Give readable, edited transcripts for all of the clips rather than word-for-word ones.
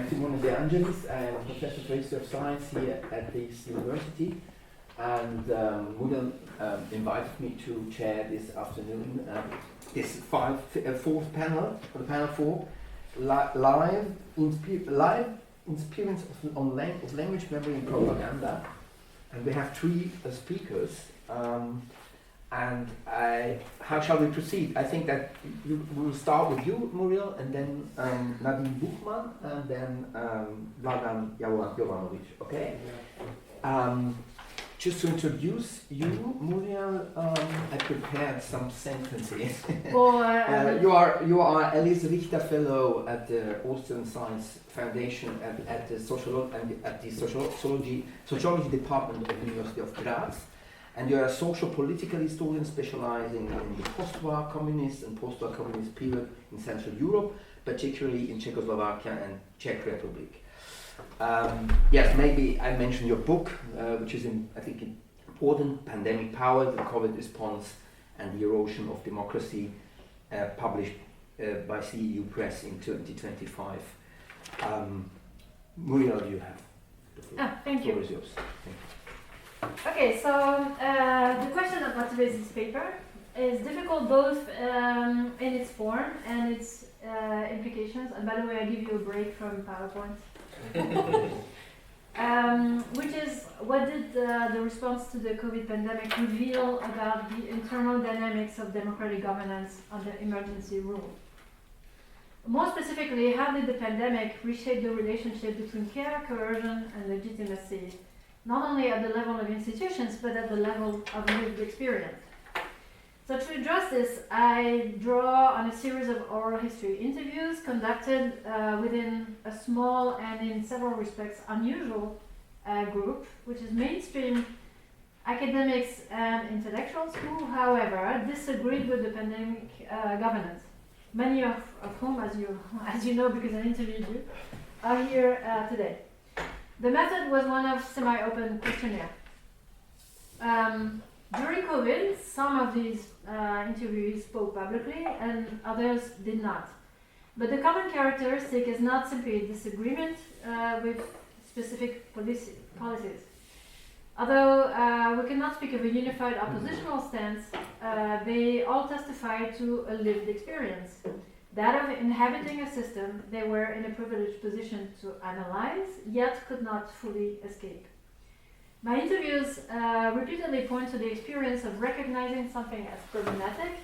I'm Simone de Angelis. I am a professor for history of science here at this university, and Muriel invited me to chair this afternoon this fourth panel, the panel 4, live experience of language, memory, and propaganda. And we have 3 speakers. And how shall we proceed? I think that we will start with you, Muriel, and then Nadine Buchmann, and then Vladan Jovanović. Okay. Just to introduce you, Muriel, I prepared some sentences. You are Alice Richter Fellow at the Austrian Science Foundation at the Sociology Department of the University of Graz. And you're a social-political historian specializing in the post-war communist and post-war communist period in Central Europe, particularly in Czechoslovakia and Czech Republic. Yes, maybe I mentioned your book, which is, I think, important, Pandemic Power, the COVID Response and the Erosion of Democracy, published by CEU Press in 2025. Muriel, you have the floor. Thank you. The floor is yours. Thank you. Okay, so the question of motivates this paper is difficult both in its form and its implications. And by the way, I give you a break from PowerPoint. Which is, what did the response to the COVID pandemic reveal about the internal dynamics of democratic governance under emergency rule? More specifically, how did the pandemic reshape the relationship between care, coercion, and legitimacy? Not only at the level of institutions, but at the level of lived experience. So to address this, I draw on a series of oral history interviews conducted within a small and in several respects unusual group, which is mainstream academics and intellectuals who, however, disagreed with the pandemic governance. Many of whom, as you know because I interviewed you, are here today. The method was one of semi-open questionnaire. During COVID, some of these interviewees spoke publicly and others did not. But the common characteristic is not simply disagreement with specific policies. Although we cannot speak of a unified oppositional stance, they all testify to a lived experience. That of inhabiting a system they were in a privileged position to analyze, yet could not fully escape. My interviews repeatedly point to the experience of recognizing something as problematic,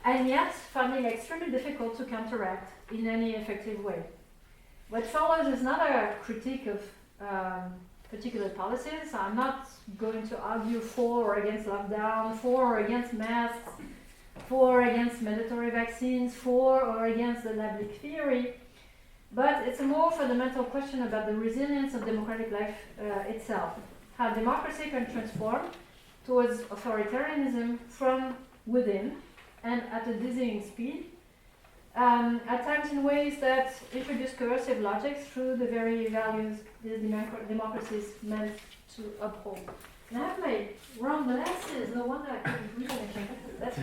and yet finding it extremely difficult to counteract in any effective way. What follows is not a critique of particular policies. I'm not going to argue for or against lockdown, for or against masks, for or against mandatory vaccines, for or against the Leibniz theory, but it's a more fundamental question about the resilience of democratic life itself, how democracy can transform towards authoritarianism from within and at a dizzying speed, at times in ways that introduce coercive logics through the very values these democracies meant to uphold. And I have my wrong glasses, no wonder I couldn't read anything. That's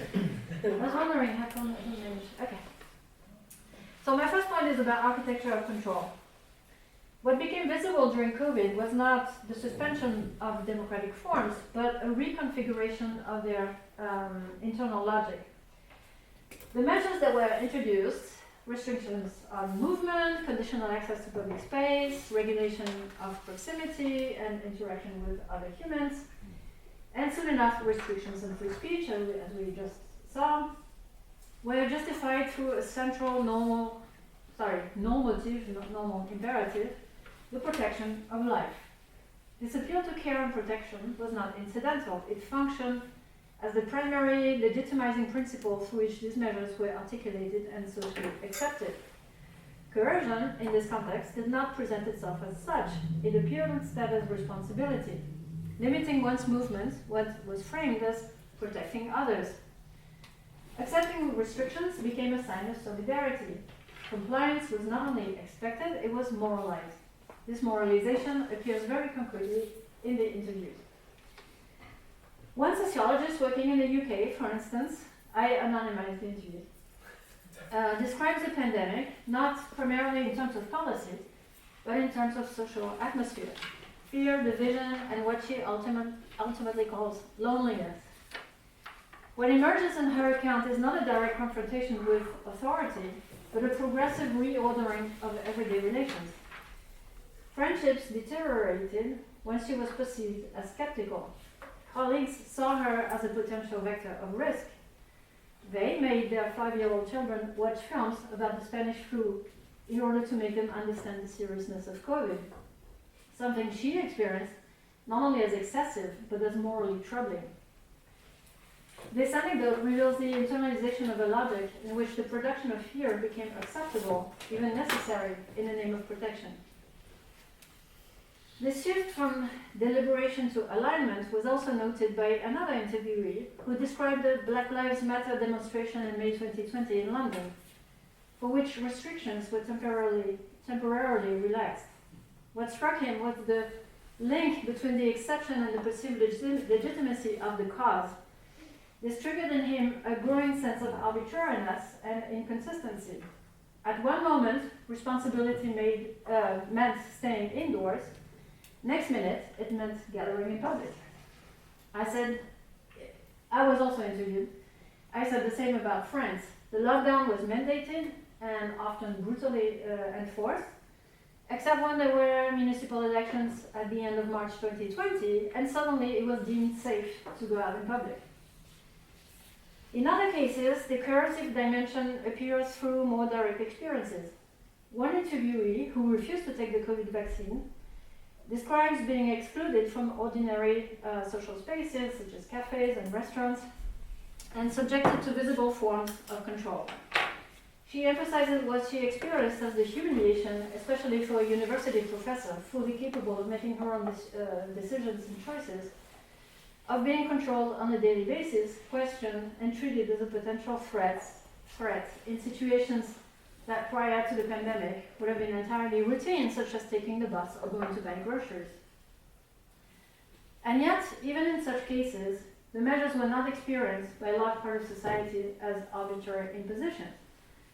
good. I was wondering how come I didn't manage. Okay. So my first point is about architecture of control. What became visible during COVID was not the suspension of democratic forms, but a reconfiguration of their internal logic. The measures that were introduced, restrictions on movement, conditional access to public space, regulation of proximity and interaction with other humans, and soon enough restrictions on free speech, as we just saw, were justified through a central normative imperative, the protection of life. This appeal to care and protection was not incidental. It functioned as the primary legitimizing principle through which these measures were articulated and socially accepted. Coercion, in this context, did not present itself as such. It appeared instead as responsibility. Limiting one's movement, what was framed as protecting others. Accepting restrictions became a sign of solidarity. Compliance was not only expected, it was moralized. This moralization appears very concretely in the interviews. One sociologist working in the UK, for instance, I anonymized the interview, describes the pandemic, not primarily in terms of policy, but in terms of social atmosphere, fear, division, and what she ultimately calls loneliness. What emerges in her account is not a direct confrontation with authority, but a progressive reordering of everyday relations. Friendships deteriorated when she was perceived as skeptical. Colleagues saw her as a potential vector of risk. They made their 5-year-old children watch films about the Spanish flu in order to make them understand the seriousness of COVID, something she experienced not only as excessive, but as morally troubling. This anecdote reveals the internalization of a logic in which the production of fear became acceptable, even necessary, in the name of protection. This shift from deliberation to alignment was also noted by another interviewee who described the Black Lives Matter demonstration in May 2020 in London, for which restrictions were temporarily relaxed. What struck him was the link between the exception and the perceived legitimacy of the cause. This triggered in him a growing sense of arbitrariness and inconsistency. At one moment, responsibility meant staying indoors. Next minute, it meant gathering in public. I was also interviewed. I said the same about France. The lockdown was mandated and often brutally enforced, except when there were municipal elections at the end of March 2020, and suddenly it was deemed safe to go out in public. In other cases, the coercive dimension appears through more direct experiences. One interviewee, who refused to take the COVID vaccine, describes being excluded from ordinary social spaces, such as cafes and restaurants, and subjected to visible forms of control. She emphasizes what she experienced as the humiliation, especially for a university professor fully capable of making her own decisions and choices, of being controlled on a daily basis, questioned, and treated as a potential threat in situations that prior to the pandemic would have been entirely routine, such as taking the bus or going to buy groceries. And yet, even in such cases, the measures were not experienced by a large part of society as arbitrary impositions.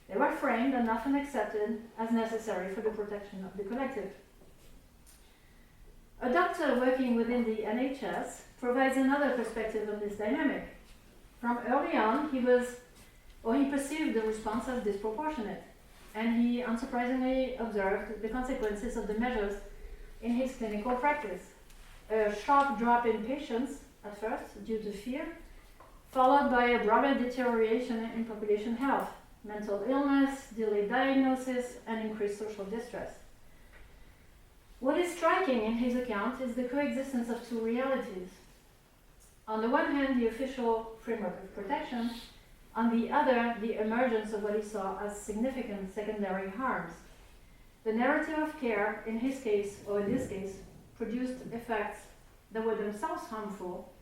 They were framed and often accepted as necessary for the protection of the collective. A doctor working within the NHS provides another perspective on this dynamic. From early on, he perceived the response as disproportionate, and he unsurprisingly observed the consequences of the measures in his clinical practice. A sharp drop in patients at first due to fear, followed by a broader deterioration in population health, mental illness, delayed diagnosis, and increased social distress. What is striking in his account is the coexistence of two realities. On the one hand, the official framework of protection, on the other, the emergence of what he saw as significant secondary harms. The narrative of care, in his case, or in this case, produced effects that were themselves harmful,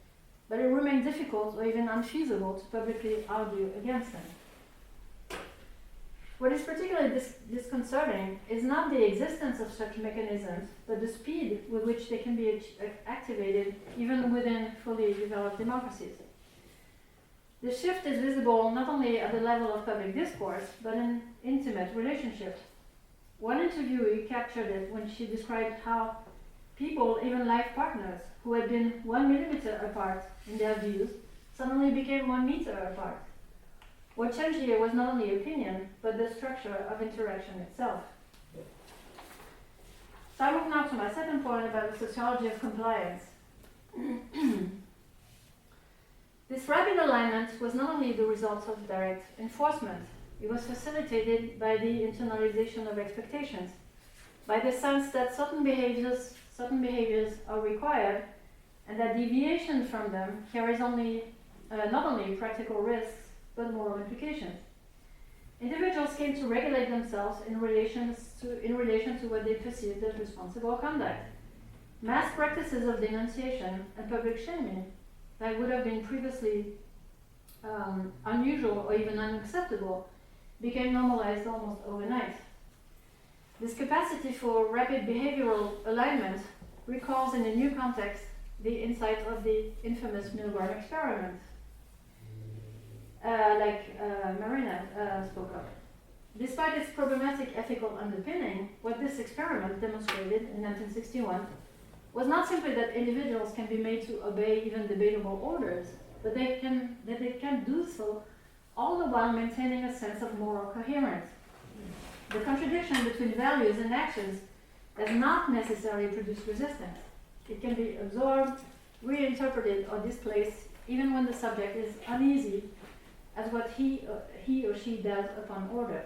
but it remained difficult or even unfeasible to publicly argue against them. What is particularly disconcerting is not the existence of such mechanisms, but the speed with which they can be activated even within fully developed democracies. The shift is visible not only at the level of public discourse, but in intimate relationships. One interviewee captured it when she described how people, even life partners, who had been 1 millimeter apart in their views, suddenly became 1 meter apart. What changed here was not only opinion, but the structure of interaction itself. So I move now to my second point about the sociology of compliance. This rapid alignment was not only the result of direct enforcement, it was facilitated by the internalization of expectations, by the sense that certain behaviors are required, and that deviation from them carries not only practical risks, but moral implications. Individuals came to regulate themselves in relation to what they perceived as responsible conduct. Mass practices of denunciation and public shaming that would have been previously unusual or even unacceptable became normalized almost overnight. This capacity for rapid behavioral alignment recalls in a new context the insight of the infamous Milgram experiment, like Marina spoke of. Despite its problematic ethical underpinning, what this experiment demonstrated in 1961 was not simply that individuals can be made to obey even debatable orders, but that they can do so all the while maintaining a sense of moral coherence. The contradiction between values and actions does not necessarily produce resistance. It can be absorbed, reinterpreted, or displaced even when the subject is uneasy as what he or she does upon order.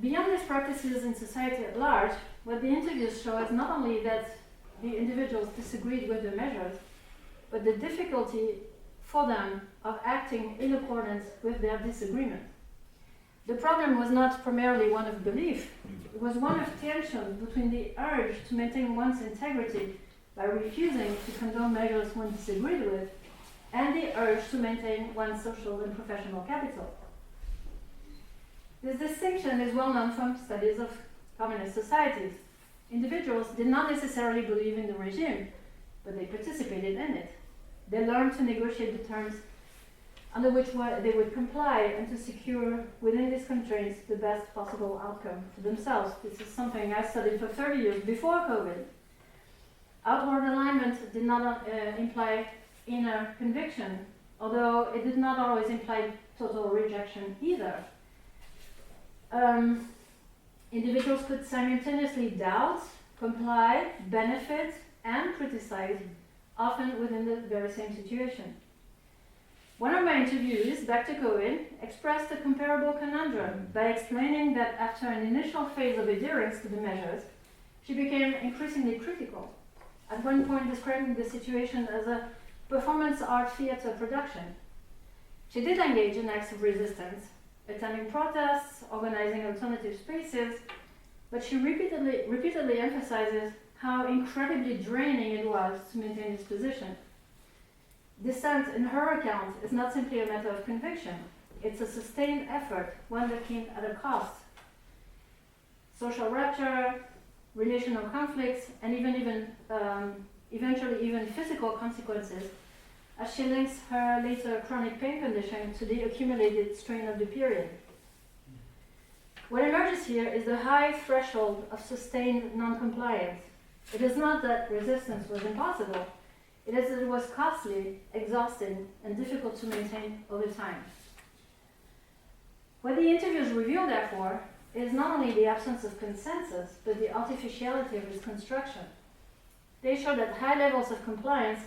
Beyond these practices in society at large, what the interviews show is not only that the individuals disagreed with the measures, but the difficulty for them of acting in accordance with their disagreement. The problem was not primarily one of belief, it was one of tension between the urge to maintain one's integrity by refusing to condone measures one disagreed with, and the urge to maintain one's social and professional capital. This distinction is well known from studies of communist societies. Individuals did not necessarily believe in the regime, but they participated in it. They learned to negotiate the terms under which they would comply and to secure within these constraints the best possible outcome for themselves. This is something I studied for 30 years before COVID. Outward alignment did not imply inner conviction, although it did not always imply total rejection either. Individuals could simultaneously doubt, comply, benefit, and criticize, often within the very same situation. One of my interviewees, back to COVID, expressed a comparable conundrum by explaining that after an initial phase of adherence to the measures, she became increasingly critical, at one point describing the situation as a performance art theater production. She did engage in acts of resistance, attending protests, organizing alternative spaces, but she repeatedly emphasizes how incredibly draining it was to maintain this position. Dissent, in her account, is not simply a matter of conviction. It's a sustained effort, one that came at a cost. Social rupture, relational conflicts, and eventually even physical consequences, as she links her later chronic pain condition to the accumulated strain of the period. What emerges here is the high threshold of sustained non-compliance. It is not that resistance was impossible, it is that it was costly, exhausting, and difficult to maintain over time. What the interviews reveal, therefore, is not only the absence of consensus, but the artificiality of its construction. They show that high levels of compliance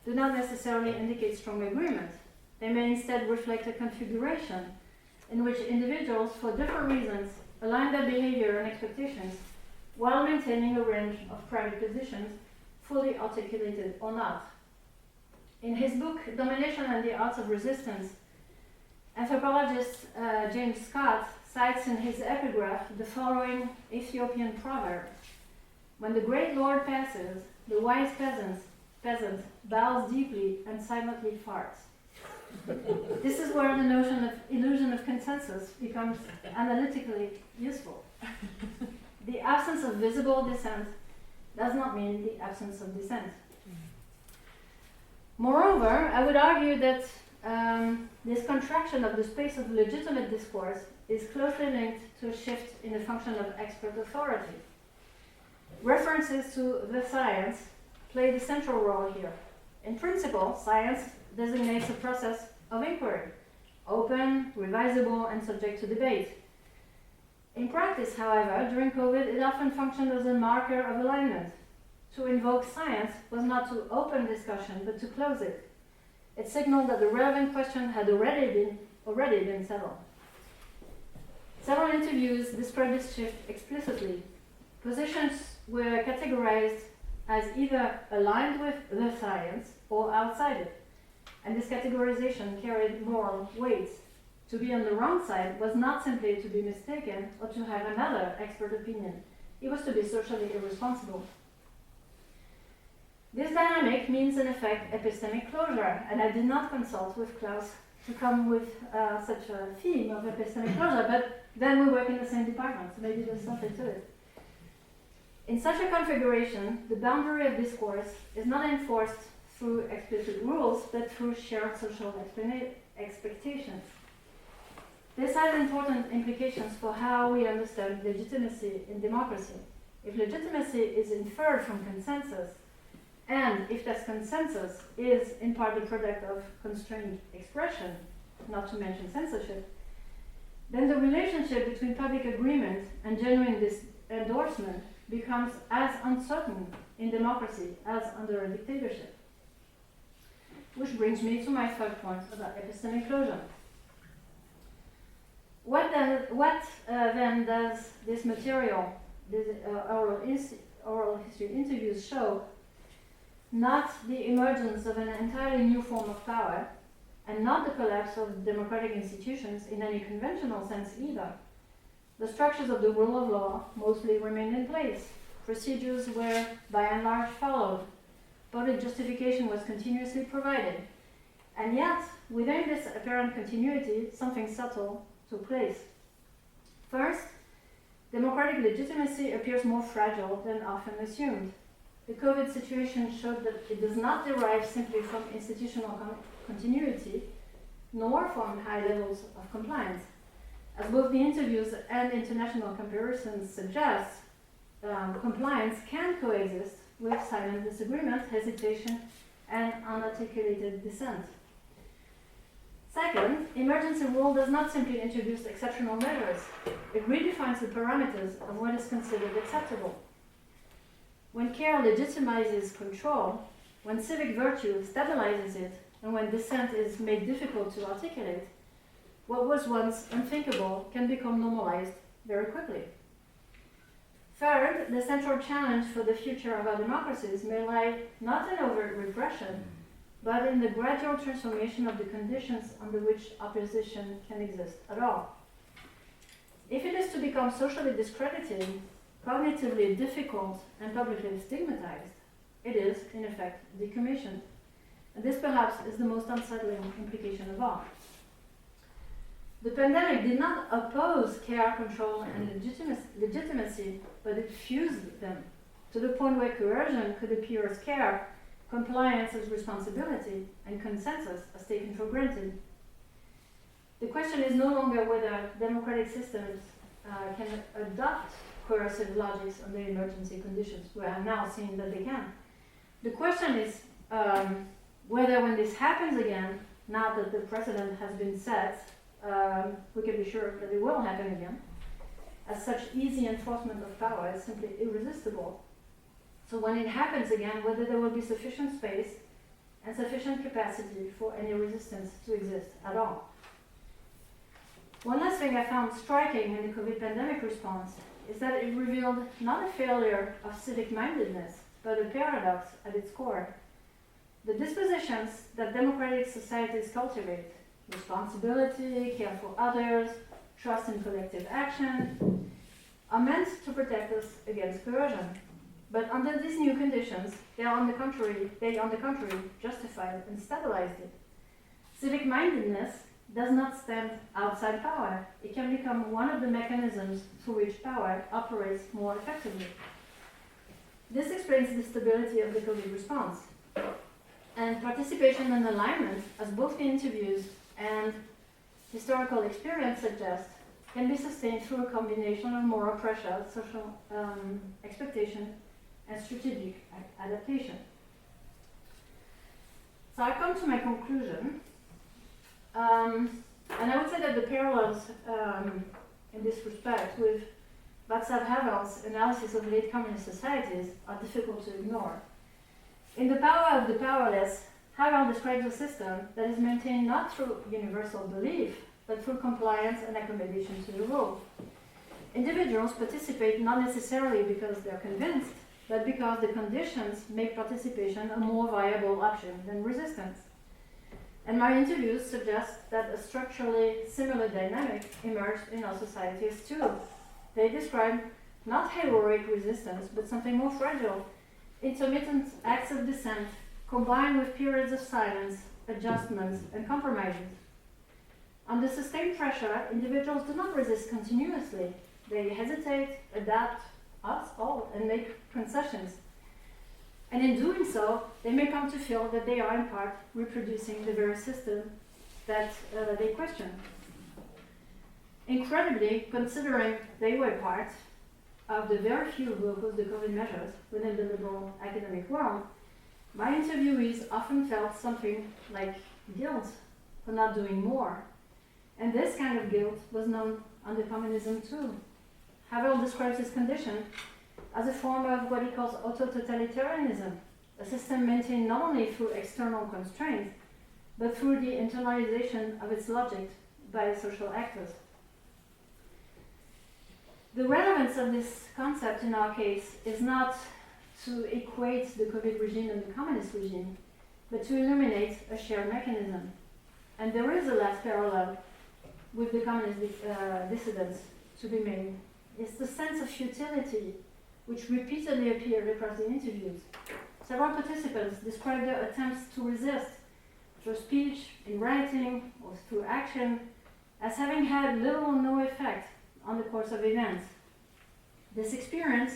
do not necessarily indicate strong agreement. They may instead reflect a configuration in which individuals, for different reasons, align their behavior and expectations while maintaining a range of private positions, fully articulated or not. In his book, Domination and the Arts of Resistance, anthropologist James Scott cites in his epigraph the following Ethiopian proverb: "When the great lord passes, the wise peasant bows deeply and silently farts." This is where the notion of illusion of consensus becomes analytically useful. The absence of visible dissent does not mean the absence of dissent. Moreover, I would argue that this contraction of the space of legitimate discourse is closely linked to a shift in the function of expert authority. References to the science play the central role here. In principle, science designates a process of inquiry, open, revisable, and subject to debate. In practice, however, during COVID, it often functioned as a marker of alignment. To invoke science was not to open discussion, but to close it. It signaled that the relevant question had already been settled. Several interviews describe this shift explicitly. Positions were categorized as either aligned with the science or outside it, and this categorization carried moral weight. To be on the wrong side was not simply to be mistaken or to have another expert opinion. It was to be socially irresponsible. This dynamic means, in effect, epistemic closure, and I did not consult with Klaus to come with such a theme of epistemic closure, but then we work in the same department, so maybe there's something to it. In such a configuration, the boundary of discourse is not enforced through explicit rules, but through shared social expectations. This has important implications for how we understand legitimacy in democracy. If legitimacy is inferred from consensus, and if that consensus is in part the product of constrained expression, not to mention censorship, then the relationship between public agreement and genuine endorsement becomes as uncertain in democracy as under a dictatorship. Which brings me to my third point about epistemic closure. What then does this material, these oral history interviews show? Not the emergence of an entirely new form of power, and not the collapse of democratic institutions in any conventional sense either. The structures of the rule of law mostly remained in place. Procedures were by and large followed. Public justification was continuously provided. And yet, within this apparent continuity, something subtle took place. First, democratic legitimacy appears more fragile than often assumed. The COVID situation showed that it does not derive simply from institutional continuity, nor from high levels of compliance. As both the interviews and international comparisons suggest, compliance can coexist with silent disagreement, hesitation, and unarticulated dissent. Second, emergency rule does not simply introduce exceptional measures. It redefines the parameters of what is considered acceptable. When care legitimizes control, when civic virtue stabilizes it, and when dissent is made difficult to articulate, what was once unthinkable can become normalized very quickly. Third, the central challenge for the future of our democracies may lie not in overt repression, but in the gradual transformation of the conditions under which opposition can exist at all. If it is to become socially discredited, cognitively difficult, and publicly stigmatized, it is, in effect, decommissioned. And this perhaps is the most unsettling implication of all. The pandemic did not oppose care, control, and legitimacy, but it fused them to the point where coercion could appear as care, compliance as responsibility, and consensus as taken for granted. The question is no longer whether democratic systems can adopt coercive logics under emergency conditions. We have now seen that they can. The question is whether when this happens again, now that the precedent has been set, we can be sure that it will happen again, as such easy enforcement of power is simply irresistible. So when it happens again, whether there will be sufficient space and sufficient capacity for any resistance to exist at all. One last thing I found striking in the COVID pandemic response is that it revealed not a failure of civic mindedness, but a paradox at its core. The dispositions that democratic societies cultivate, responsibility, care for others, trust in collective action, are meant to protect us against coercion. But under these new conditions, they on the contrary justified and stabilized it. Civic mindedness does not stand outside power. It can become one of the mechanisms through which power operates more effectively. This explains the stability of the COVID response. And participation and alignment, as both the interviews and historical experience suggest, can be sustained through a combination of moral pressure, social expectation, and strategic adaptation. So I come to my conclusion, and I would say that the parallels in this respect with Václav Havel's analysis of late communist societies are difficult to ignore. In The Power of the Powerless, Havel describes a system that is maintained not through universal belief, but through compliance and accommodation to the rule. Individuals participate not necessarily because they're convinced, but because the conditions make participation a more viable option than resistance. And my interviews suggest that a structurally similar dynamic emerged in our societies too. They describe not heroic resistance, but something more fragile, intermittent acts of dissent combined with periods of silence, adjustments, and compromises. Under sustained pressure, individuals do not resist continuously. They hesitate, adapt, and make concessions. And in doing so, they may come to feel that they are in part reproducing the very system that they question. Incredibly, considering they were part of the very few who opposed the COVID measures within the liberal academic world, my interviewees often felt something like guilt for not doing more. And this kind of guilt was known under communism too. Havel describes this condition as a form of what he calls auto-totalitarianism, a system maintained not only through external constraints, but through the internalization of its logic by social actors. The relevance of this concept in our case is not to equate the COVID regime and the communist regime, but to illuminate a shared mechanism. And there is a last parallel with the communist dissidents to be made. It's the sense of futility which repeatedly appeared across the interviews. Several participants described their attempts to resist, through speech, in writing, or through action, as having had little or no effect on the course of events. This experience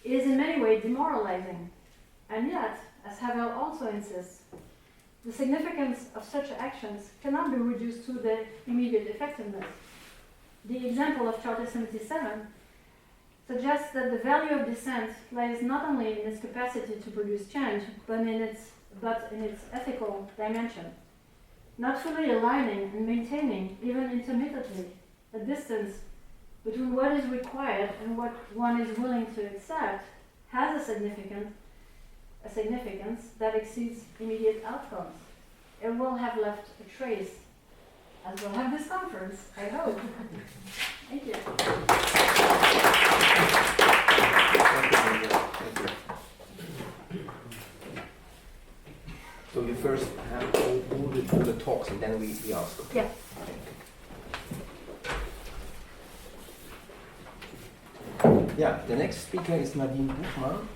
is in many ways demoralizing, and yet, as Havel also insists, the significance of such actions cannot be reduced to their immediate effectiveness. The example of Charter 77 suggests that the value of dissent lies not only in its capacity to produce change, but in its ethical dimension. Not fully aligning and maintaining, even intermittently, a distance between what is required and what one is willing to accept has a significance that exceeds immediate outcomes. It will have left a trace, as we'll have this conference, I hope. Thank you. Thank you. So you first have all the talks and then we ask. Okay? Yeah. Yeah, the next speaker is Nadine Buchmann.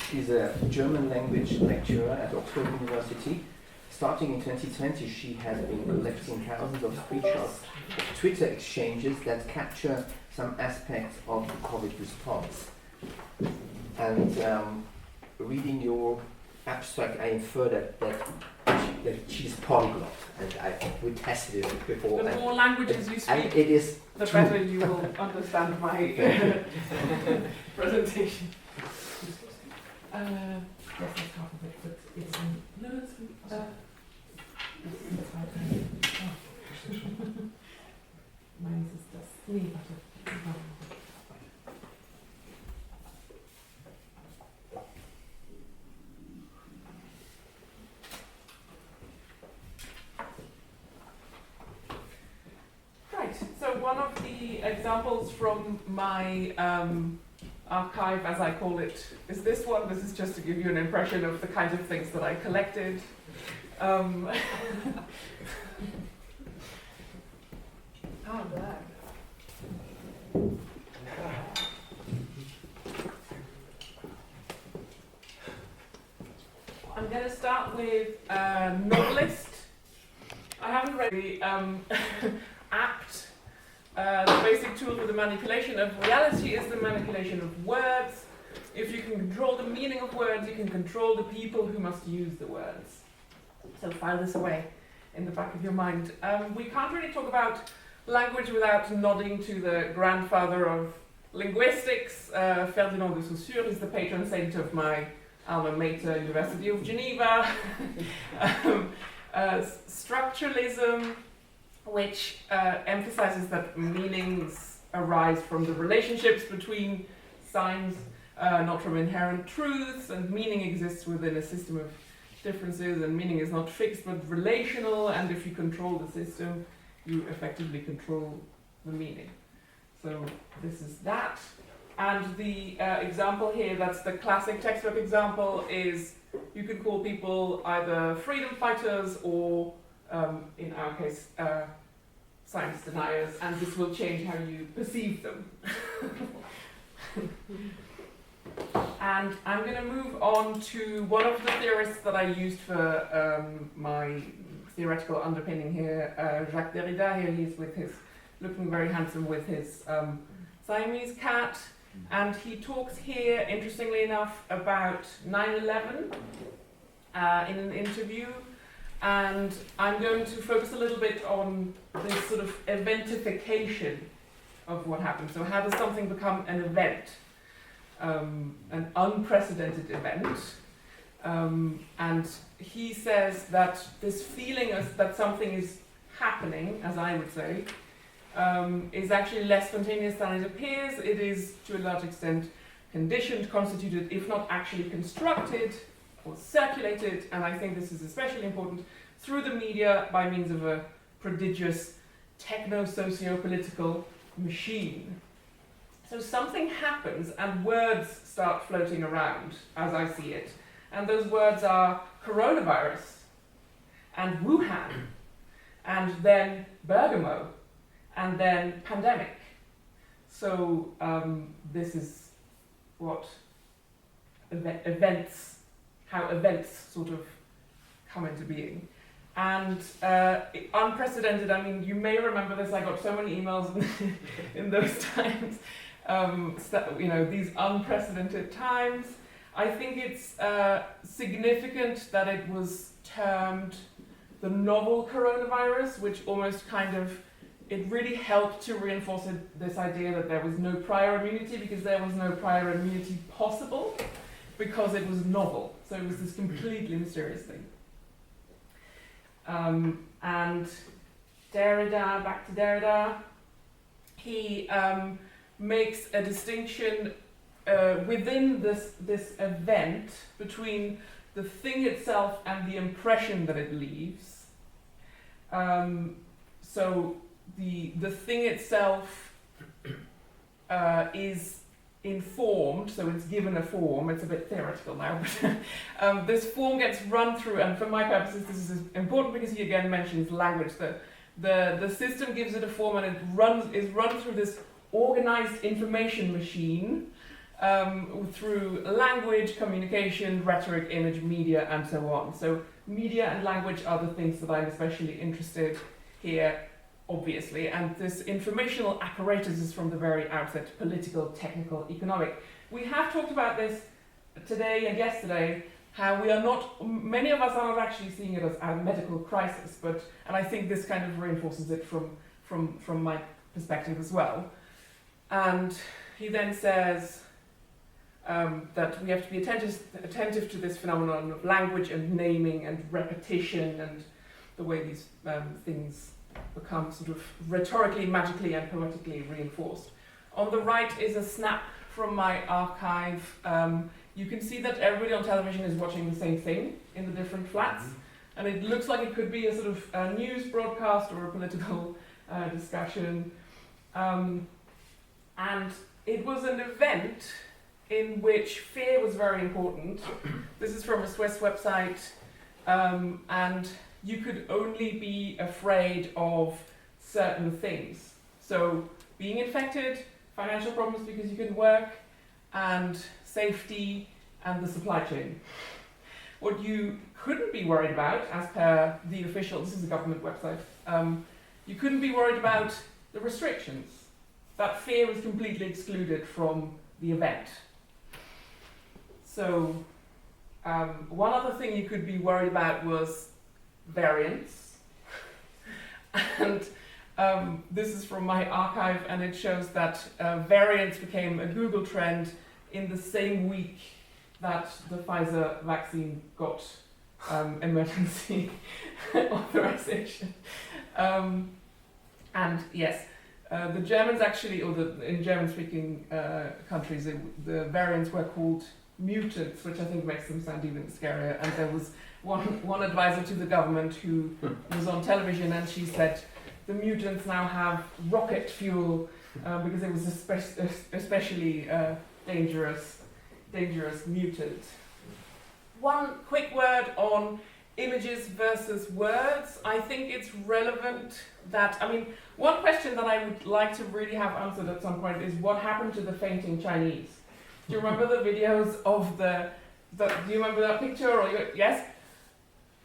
She's a German language lecturer at Oxford University. Starting in 2020, she has been collecting thousands of screenshots of Twitter exchanges that capture some aspects of the COVID response. And reading your abstract, I infer that she's polyglot, and we tested it before. The more languages you speak, it is the true. better you will understand my presentation. Yes, that's half of it, but it's no, it's Meins ist das. Nee, warte. Right, so one of the examples from my archive, as I call it, is this one. This is just to give you an impression of the kinds of things that I collected. Oh, that. I'm going to start with novelist. I haven't read the apt. The basic tool for the manipulation of reality is the manipulation of words. If you can control the meaning of words, you can control the people who must use the words. So file this away in the back of your mind. We can't really talk about language without nodding to the grandfather of linguistics. Ferdinand de Saussure is the patron saint of my alma mater, University of Geneva. Structuralism, which emphasizes that meanings arise from the relationships between signs, not from inherent truths, and meaning exists within a system of differences, and meaning is not fixed but relational, and if you control the system, you effectively control the meaning. So this is that. And the example here, that's the classic textbook example, is you can call people either freedom fighters or, in our case, science deniers, and this will change how you perceive them. And I'm going to move on to one of the theorists that I used for my theoretical underpinning here, Jacques Derrida. Here he's with his, looking very handsome with his Siamese cat. And he talks here, interestingly enough, about 9/11 in an interview. And I'm going to focus a little bit on this sort of eventification of what happens. So how does something become an event? An unprecedented event. And he says that this feeling that something is happening, as I would say, is actually less spontaneous than it appears. It is, to a large extent, conditioned, constituted, if not actually constructed or circulated, and I think this is especially important, through the media by means of a prodigious techno-socio-political machine. So something happens and words start floating around, as I see it. And those words are coronavirus, and Wuhan, and then Bergamo, and then pandemic. So this is what how events sort of come into being. And unprecedented, I mean, you may remember this, I got so many emails in those times, these unprecedented times. I think it's significant that it was termed the novel coronavirus, which almost kind of, it really helped to reinforce this idea that there was no prior immunity, because there was no prior immunity possible, because it was novel. So it was this completely mysterious thing. And Derrida, back to Derrida, he makes a distinction within this event between the thing itself and the impression that it leaves. So the thing itself is informed, so it's given a form. It's a bit theoretical now, but this form gets run through, and for my purposes this is important because he again mentions language. The system gives it a form, and it is run through this organized information machine through language, communication, rhetoric, image, media, and so on. So media and language are the things that I'm especially interested here, obviously, and this informational apparatus is from the very outset political, technical, economic. We have talked about this today and yesterday, how we are not, many of us are not actually seeing it as a medical crisis, and I think this kind of reinforces it from my perspective as well. And he then says that we have to be attentive to this phenomenon of language and naming and repetition and the way these things become sort of rhetorically, magically, and poetically reinforced. On the right is a snap from my archive. You can see that everybody on television is watching the same thing in the different flats, and it looks like it could be a sort of a news broadcast or a political discussion. And it was an event in which fear was very important. This is from a Swiss website, and you could only be afraid of certain things. So being infected, financial problems because you couldn't work, and safety and the supply chain. What you couldn't be worried about, as per the official, this is a government website, you couldn't be worried about the restrictions. That fear was completely excluded from the event. So one other thing you could be worried about was variants. And this is from my archive, and it shows that variants became a Google trend in the same week that the Pfizer vaccine got emergency authorization. And yes, the Germans actually, or in German-speaking countries, the variants were called mutants, which I think makes them sound even scarier. And there was one advisor to the government who was on television, and she said, the mutants now have rocket fuel because it was especially dangerous mutant. One quick word on images versus words. I think it's relevant that, one question that I would like to really have answered at some point is what happened to the fainting Chinese? Do you remember the videos of do you remember that picture? Yes?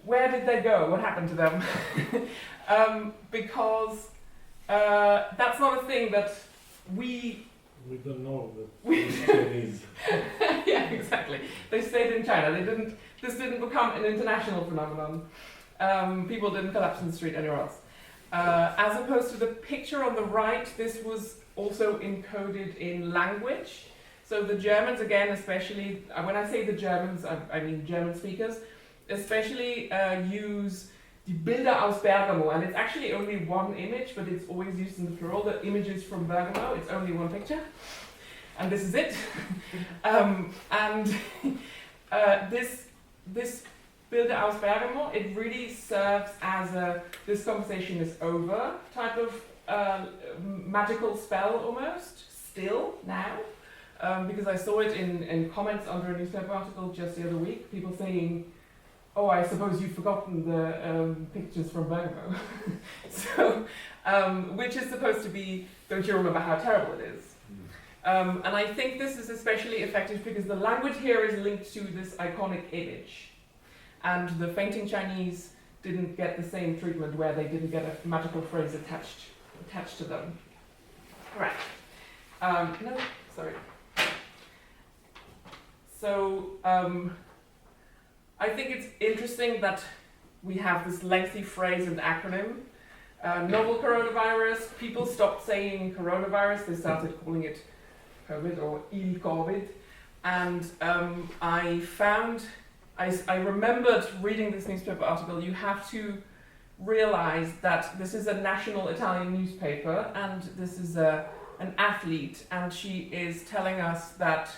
Where did they go? What happened to them? Because that's not a thing that we don't know that Chinese. Yeah, exactly. They stayed in China. This didn't become an international phenomenon. People didn't collapse in the street anywhere else. As opposed to the picture on the right, this was also encoded in language. So the Germans, again, especially, when I say the Germans, I mean German speakers, especially use die Bilder aus Bergamo, and it's actually only one image, but it's always used in the plural, the images from Bergamo, it's only one picture, and this is it. This Bilder aus Bergamo, it really serves as a this conversation is over type of magical spell almost, still now. Because I saw it in comments under a newspaper article just the other week, people saying, oh, I suppose you've forgotten the pictures from Bergamo. So, which is supposed to be, don't you remember how terrible it is? And I think this is especially effective because the language here is linked to this iconic image. And the fainting Chinese didn't get the same treatment where they didn't get a magical phrase attached to them. Right. No, sorry. So I think it's interesting that we have this lengthy phrase and acronym. Novel coronavirus, people stopped saying coronavirus, they started calling it COVID or il-COVID. And I remembered reading this newspaper article, you have to realize that this is a national Italian newspaper and this is an athlete, and she is telling us that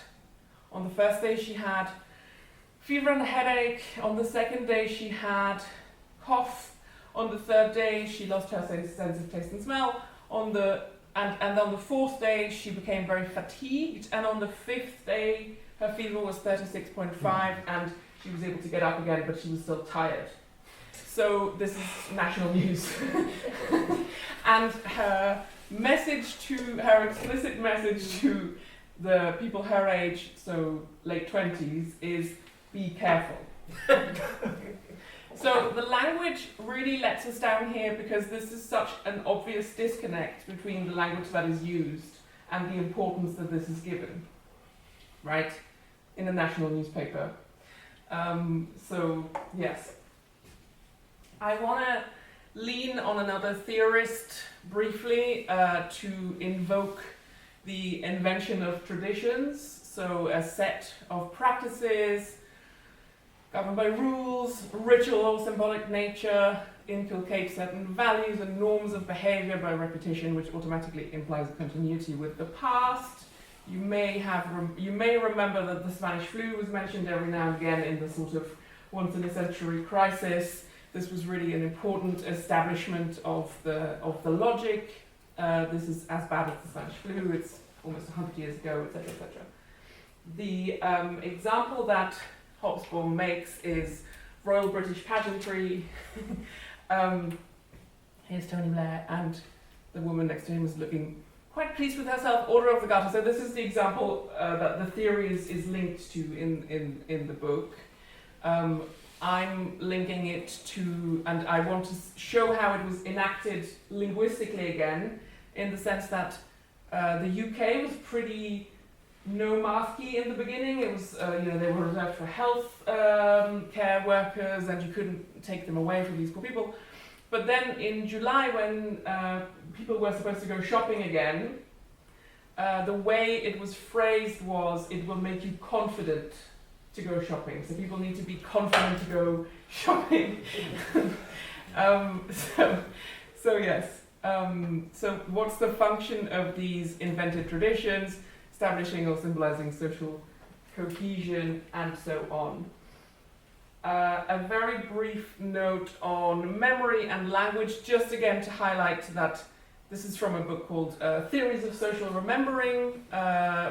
on the first day she had fever and a headache, on the second day she had cough, on the third day she lost her sense of taste and smell, and on the fourth day she became very fatigued, and on the fifth day her fever was 36.5 and she was able to get up again, but she was still tired. So this is national news. And her explicit message to the people her age, so late 20s, is be careful. So the language really lets us down here because this is such an obvious disconnect between the language that is used and the importance that this is given, right, in a national newspaper. So, yes. I want to lean on another theorist briefly to invoke the invention of traditions, so a set of practices governed by rules, ritual or symbolic nature, inculcate certain values and norms of behavior by repetition, which automatically implies a continuity with the past. You may remember that the Spanish flu was mentioned every now and again in the sort of once in a century crisis. This was really an important establishment of the logic. This is as bad as the Spanish flu. It's almost 100 years ago, etc., etc. The example that Hobsbawm makes is Royal British Pageantry. Here's Tony Blair, and the woman next to him is looking quite pleased with herself. Order of the Garter. So this is the example that the theory is linked to in the book. I'm linking it to, and I want to show how it was enacted linguistically again, in the sense that the UK was pretty no-masky in the beginning. It was, they were reserved for health care workers, and you couldn't take them away from these poor people. But then in July, when people were supposed to go shopping again, the way it was phrased was, it will make you confident to go shopping. So people need to be confident to go shopping. So yes. So what's the function of these invented traditions? Establishing or symbolizing social cohesion, and so on. A very brief note on memory and language, just again to highlight that this is from a book called Theories of Social Remembering,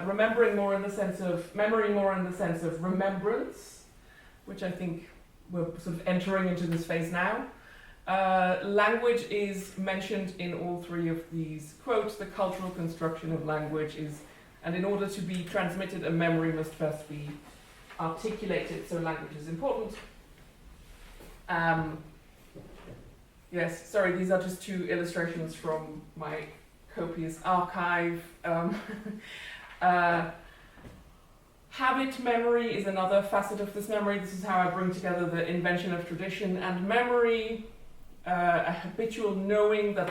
remembering more in the sense of, memory more in the sense of remembrance, which I think we're sort of entering into this phase now. Language is mentioned in all three of these quotes. The cultural construction of language is, and in order to be transmitted, a memory must first be articulated, so language is important. Yes, sorry, these are just two illustrations from my copious archive. Habit memory is another facet of this memory. This is how I bring together the invention of tradition and memory, a habitual knowing that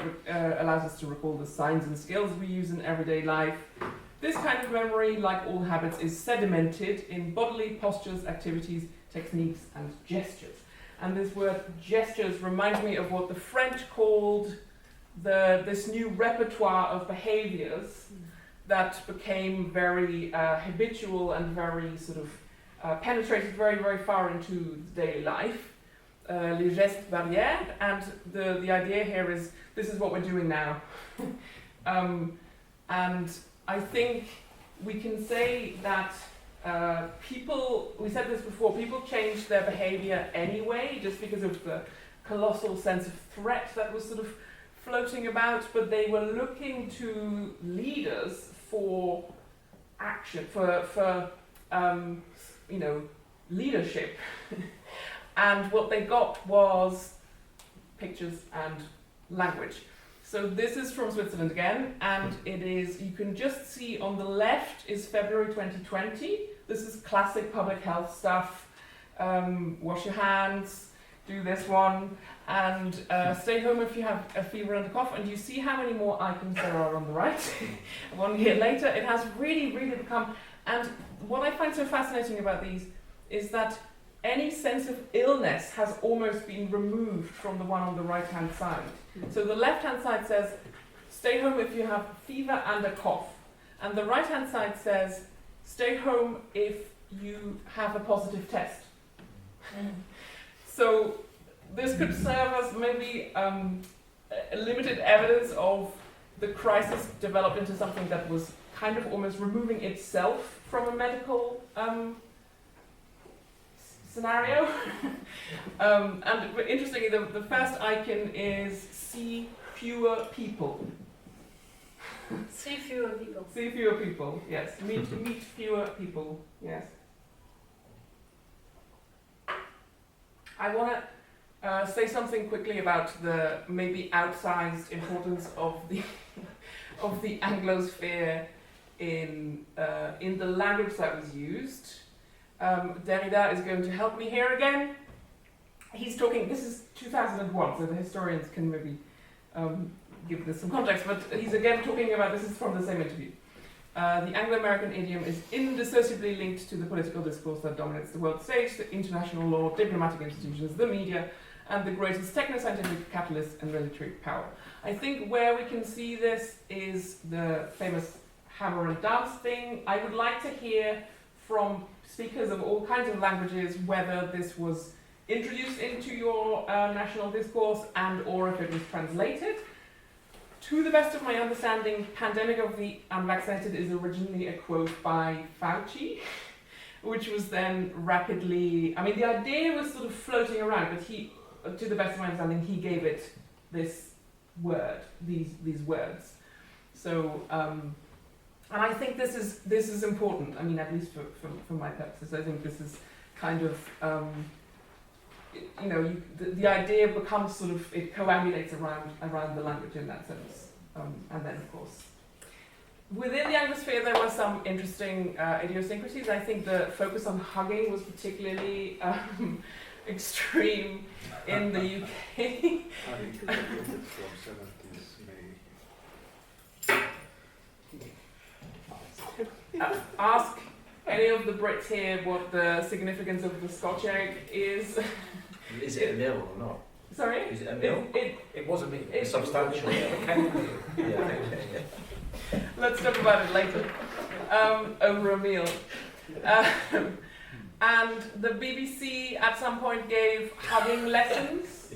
allows us to recall the signs and skills we use in everyday life. This kind of memory, like all habits, is sedimented in bodily postures, activities, techniques, and gestures. And this word gestures reminds me of what the French called this new repertoire of behaviors that became very habitual and very sort of penetrated very, very far into daily life. Les gestes barrières, and the idea here is this is what we're doing now. And I think we can say that people, we said this before, people changed their behavior anyway just because of the colossal sense of threat that was sort of floating about, but they were looking to leaders for action, for leadership. And what they got was pictures and language. So this is from Switzerland again, and it is, you can just see on the left is February 2020. This is classic public health stuff. Wash your hands, do this one, and stay home if you have a fever and a cough. And you see how many more icons there are on the right. 1 year later, it has really, really become, and what I find so fascinating about these is that any sense of illness has almost been removed from the one on the right-hand side. So the left-hand side says, stay home if you have fever and a cough. And the right-hand side says, stay home if you have a positive test. So this could serve as maybe limited evidence of the crisis developed into something that was kind of almost removing itself from a medical scenario. And interestingly, the first icon is see fewer people. See fewer people. See fewer people, yes. Meet fewer people, yes. I want to say something quickly about the maybe outsized importance of the of the Anglosphere in the language that was used. Derrida is going to help me here again. He's talking, this is 2001, so the historians can maybe give this some context, but he's again talking about, this is from the same interview. The Anglo-American idiom is indissociably linked to the political discourse that dominates the world stage, the international law, diplomatic institutions, the media, and the greatest techno-scientific capitalist and military power. I think where we can see this is the famous hammer and dance thing. I would like to hear from speakers of all kinds of languages whether this was introduced into your national discourse and or if it was translated. To the best of my understanding, pandemic of the unvaccinated is originally a quote by Fauci, which was then rapidly, I mean, the idea was sort of floating around, but he, to the best of my understanding, he gave it this word, these words. So, and I think this is important. I mean, at least for my purposes, I think this is kind of, the idea becomes sort of, it coagulates around the language in that sense. And then, of course, within the Anglosphere, there were some interesting idiosyncrasies. I think the focus on hugging was particularly extreme in the UK. I think it's from 70s, May. Ask any of the Brits here what the significance of the Scotch egg is. Is it a meal or not? Sorry? Is it a meal? It was a meal. It's substantial. Yeah. Let's talk about it later. Over a meal. And the BBC at some point gave hugging lessons.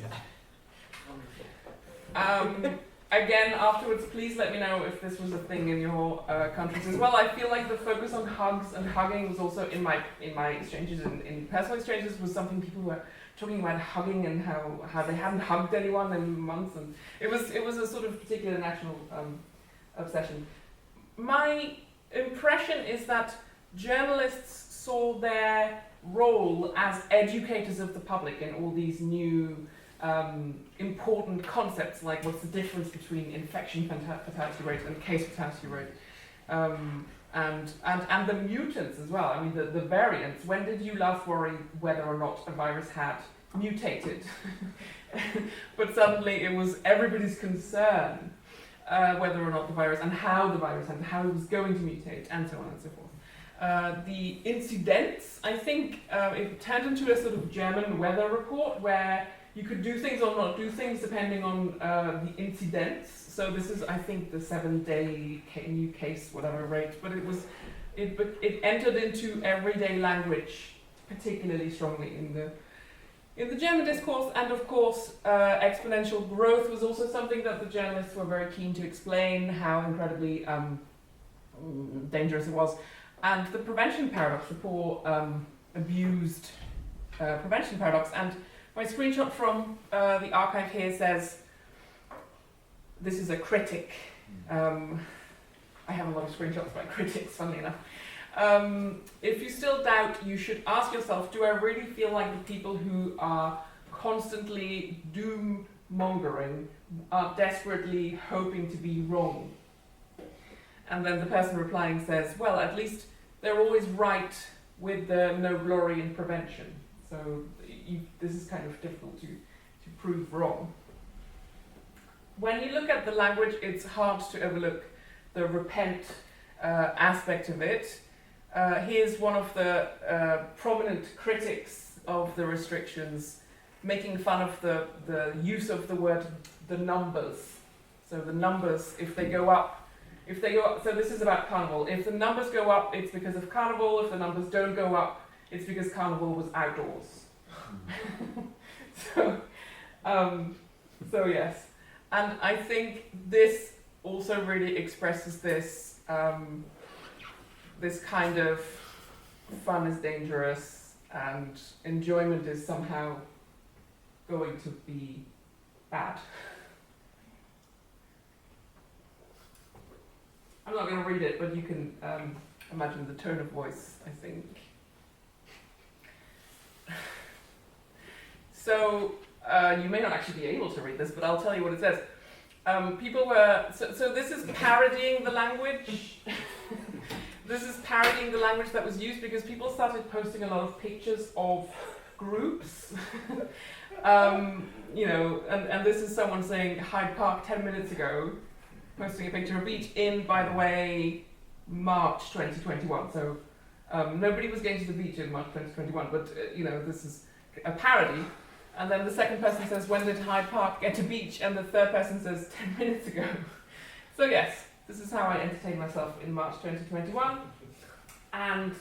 Again, afterwards, please let me know if this was a thing in your countries as well. I feel like the focus on hugs and hugging was also in my exchanges, in personal exchanges, was something people were talking about hugging and how they hadn't hugged anyone in months, and it was a sort of particular national obsession. My impression is that journalists saw their role as educators of the public in all these new important concepts, like what's the difference between infection fatality rate and case fatality rate, and the mutants as well. I mean, the variants. When did you last worry whether or not a virus had mutated? But suddenly it was everybody's concern whether or not the virus, and how the virus, and how it was going to mutate, and so on and so forth. The incidents, I think, it turned into a sort of German weather report where you could do things or not do things depending on the incidents. So this is, I think, the 7-day new case, whatever rate, but it entered into everyday language particularly strongly in the German discourse, and of course exponential growth was also something that the journalists were very keen to explain how incredibly dangerous it was. And the prevention paradox, the poor abused prevention paradox. And my screenshot from the archive here says, this is a critic. I have a lot of screenshots by critics, funnily enough. If you still doubt, you should ask yourself, do I really feel like the people who are constantly doom-mongering are desperately hoping to be wrong? And then the person replying says, well, at least they're always right with the no glory in prevention. So this is kind of difficult to prove wrong. When you look at the language, it's hard to overlook the repent aspect of it. Here's one of the prominent critics of the restrictions making fun of the use of the word the numbers. So the numbers, if they go up, so this is about Carnival. If the numbers go up, it's because of Carnival. If the numbers don't go up, it's because Carnival was outdoors. So yes. And I think this also really expresses this this kind of fun is dangerous and enjoyment is somehow going to be bad. I'm not going to read it, but you can imagine the tone of voice, I think. So you may not actually be able to read this, but I'll tell you what it says. People were, so this is parodying the language. This is parodying the language that was used because people started posting a lot of pictures of groups. You know, and this is someone saying Hyde Park 10 minutes ago, posting a picture of a beach in, by the way, March 2021. So nobody was going to the beach in March 2021, but you know, this is a parody. And then the second person says, when did Hyde Park get to beach? And the third person says, 10 minutes ago. So yes, this is how I entertained myself in March 2021. And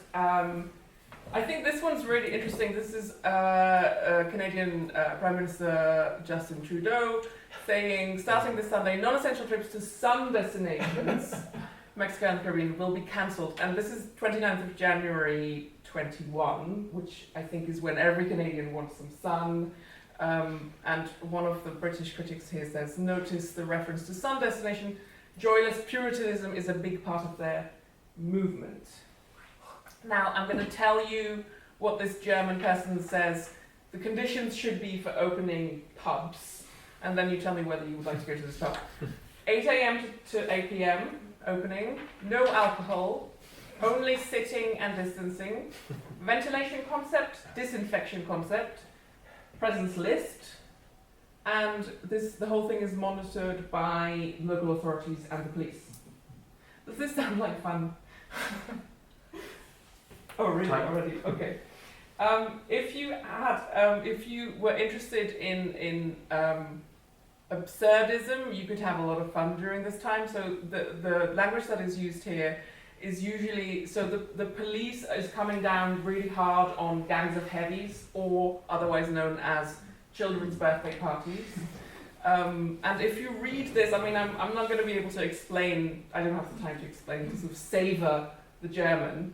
I think this one's really interesting. This is Canadian Prime Minister Justin Trudeau saying, starting this Sunday, non-essential trips to some destinations, Mexico and Caribbean, will be cancelled. And this is 29th of January 21, which I think is when every Canadian wants some sun. And one of the British critics here says, notice the reference to sun destination. Joyless Puritanism is a big part of their movement. Now, I'm going to tell you what this German person says the conditions should be for opening pubs. And then you tell me whether you would like to go to this pub. 8 a.m. to 8 p.m. opening, no alcohol, only sitting and distancing, ventilation concept, disinfection concept, presence list, and the whole thing is monitored by local authorities and the police. Does this sound like fun? Oh, really? Already? Okay. If you were interested in absurdism, you could have a lot of fun during this time. So the language that is used here is usually, so the police is coming down really hard on gangs of heavies, or otherwise known as children's birthday parties. And if you read this, I mean, I'm not going to be able to explain, I don't have the time to explain, to sort of savor the German.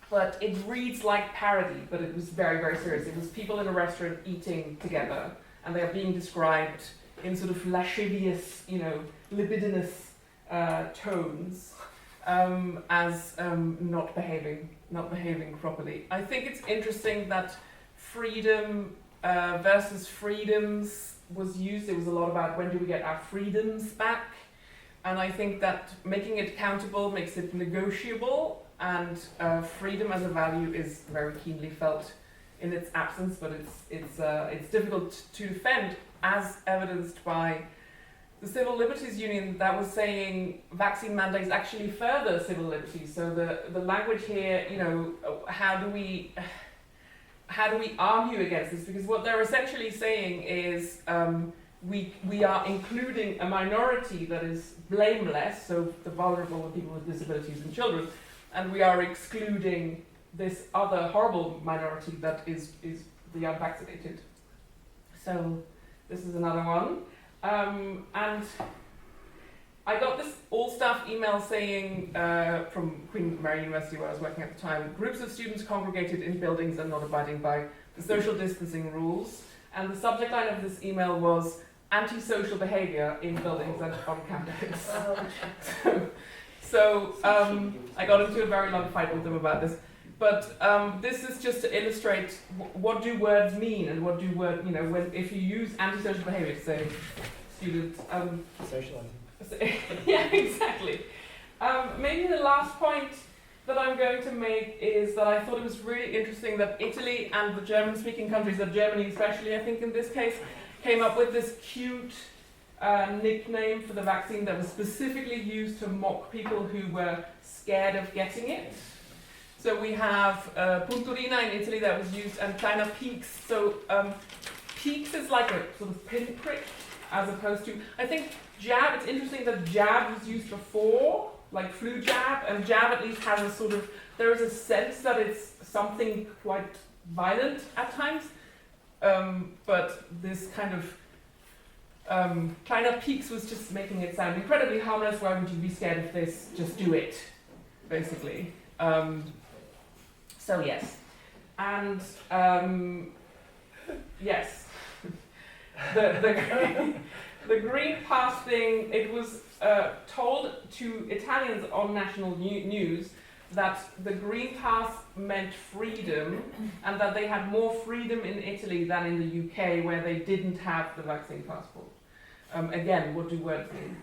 But it reads like parody, but it was very, very serious. It was people in a restaurant eating together, and they are being described in sort of lascivious, you know, libidinous tones as not behaving properly. I think it's interesting that freedom versus freedoms was used. It was a lot about when do we get our freedoms back. And I think that making it countable makes it negotiable, and freedom as a value is very keenly felt in its absence, but it's difficult to defend, as evidenced by the Civil Liberties Union that was saying vaccine mandates actually further civil liberties. So the language here, you know, how do we argue against this? Because what they're essentially saying is we are including a minority that is blameless, so the vulnerable and people with disabilities and children, and we are excluding this other horrible minority that is the unvaccinated. So this is another one. And I got this all staff email saying from Queen Mary University, where I was working at the time, groups of students congregated in buildings and not abiding by the social distancing rules. And the subject line of this email was antisocial behaviour in buildings and on campus. So I got into a very long fight with them about this. But this is just to illustrate what do words mean, and what do words, you know, when if you use antisocial behaviour to say students. Socializing. Yeah, exactly. Maybe the last point that I'm going to make is that I thought it was really interesting that Italy and the German-speaking countries, that Germany especially, I think in this case, came up with this cute nickname for the vaccine that was specifically used to mock people who were scared of getting it. So we have punturina in Italy that was used, and kleiner peaks. So peaks is like a sort of pinprick, as opposed to, I think jab, it's interesting that jab was used before, like flu jab, and jab at least has a sort of, there is a sense that it's something quite violent at times, but this kind of kleiner peaks was just making it sound incredibly harmless. Why would you be scared of this? Just do it, basically. So yes, and yes, the Green Pass thing, it was told to Italians on national news that the Green Pass meant freedom, and that they had more freedom in Italy than in the UK, where they didn't have the vaccine passport. Again, what do words mean?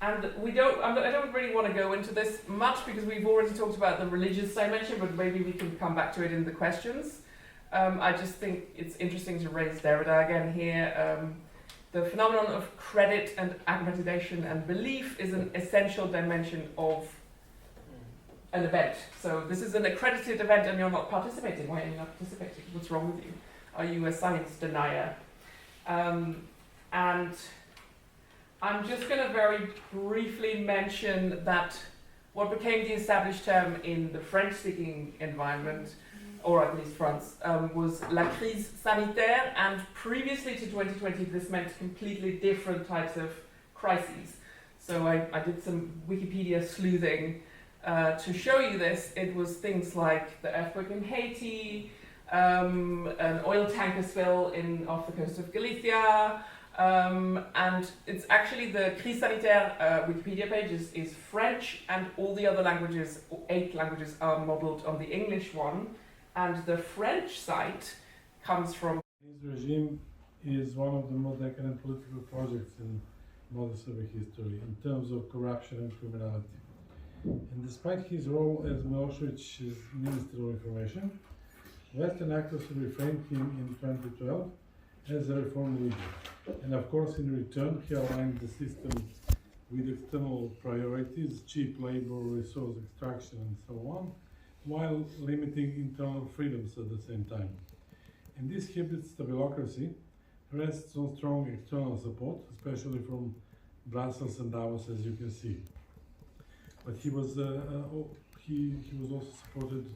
And I don't really want to go into this much because we've already talked about the religious dimension, but maybe we can come back to it in the questions. I just think it's interesting to raise Derrida again here. The phenomenon of credit and accreditation and belief is an essential dimension of an event. So this is an accredited event and you're not participating. Why are you not participating? What's wrong with you? Are you a science denier? And I'm just going to very briefly mention that what became the established term in the French-speaking environment, or at least France, was la crise sanitaire, and previously to 2020 this meant completely different types of crises. So I did some Wikipedia sleuthing to show you this. It was things like the earthquake in Haiti, an oil tanker spill off the coast of Galicia, and it's actually the crise sanitaire Wikipedia page is French, and all the other languages, 8 languages, are modelled on the English one, and the French site comes from... His regime is one of the most decadent political projects in modern Soviet history in terms of corruption and criminality. And despite his role as Milosevic's Minister of Information, Western actors reframed him in 2012 as a reform leader. And of course, in return, he aligned the system with external priorities, cheap labor, resource extraction, and so on, while limiting internal freedoms at the same time. And this hybrid stabiliocracy rests on strong external support, especially from Brussels and Davos, as you can see. But he was also supported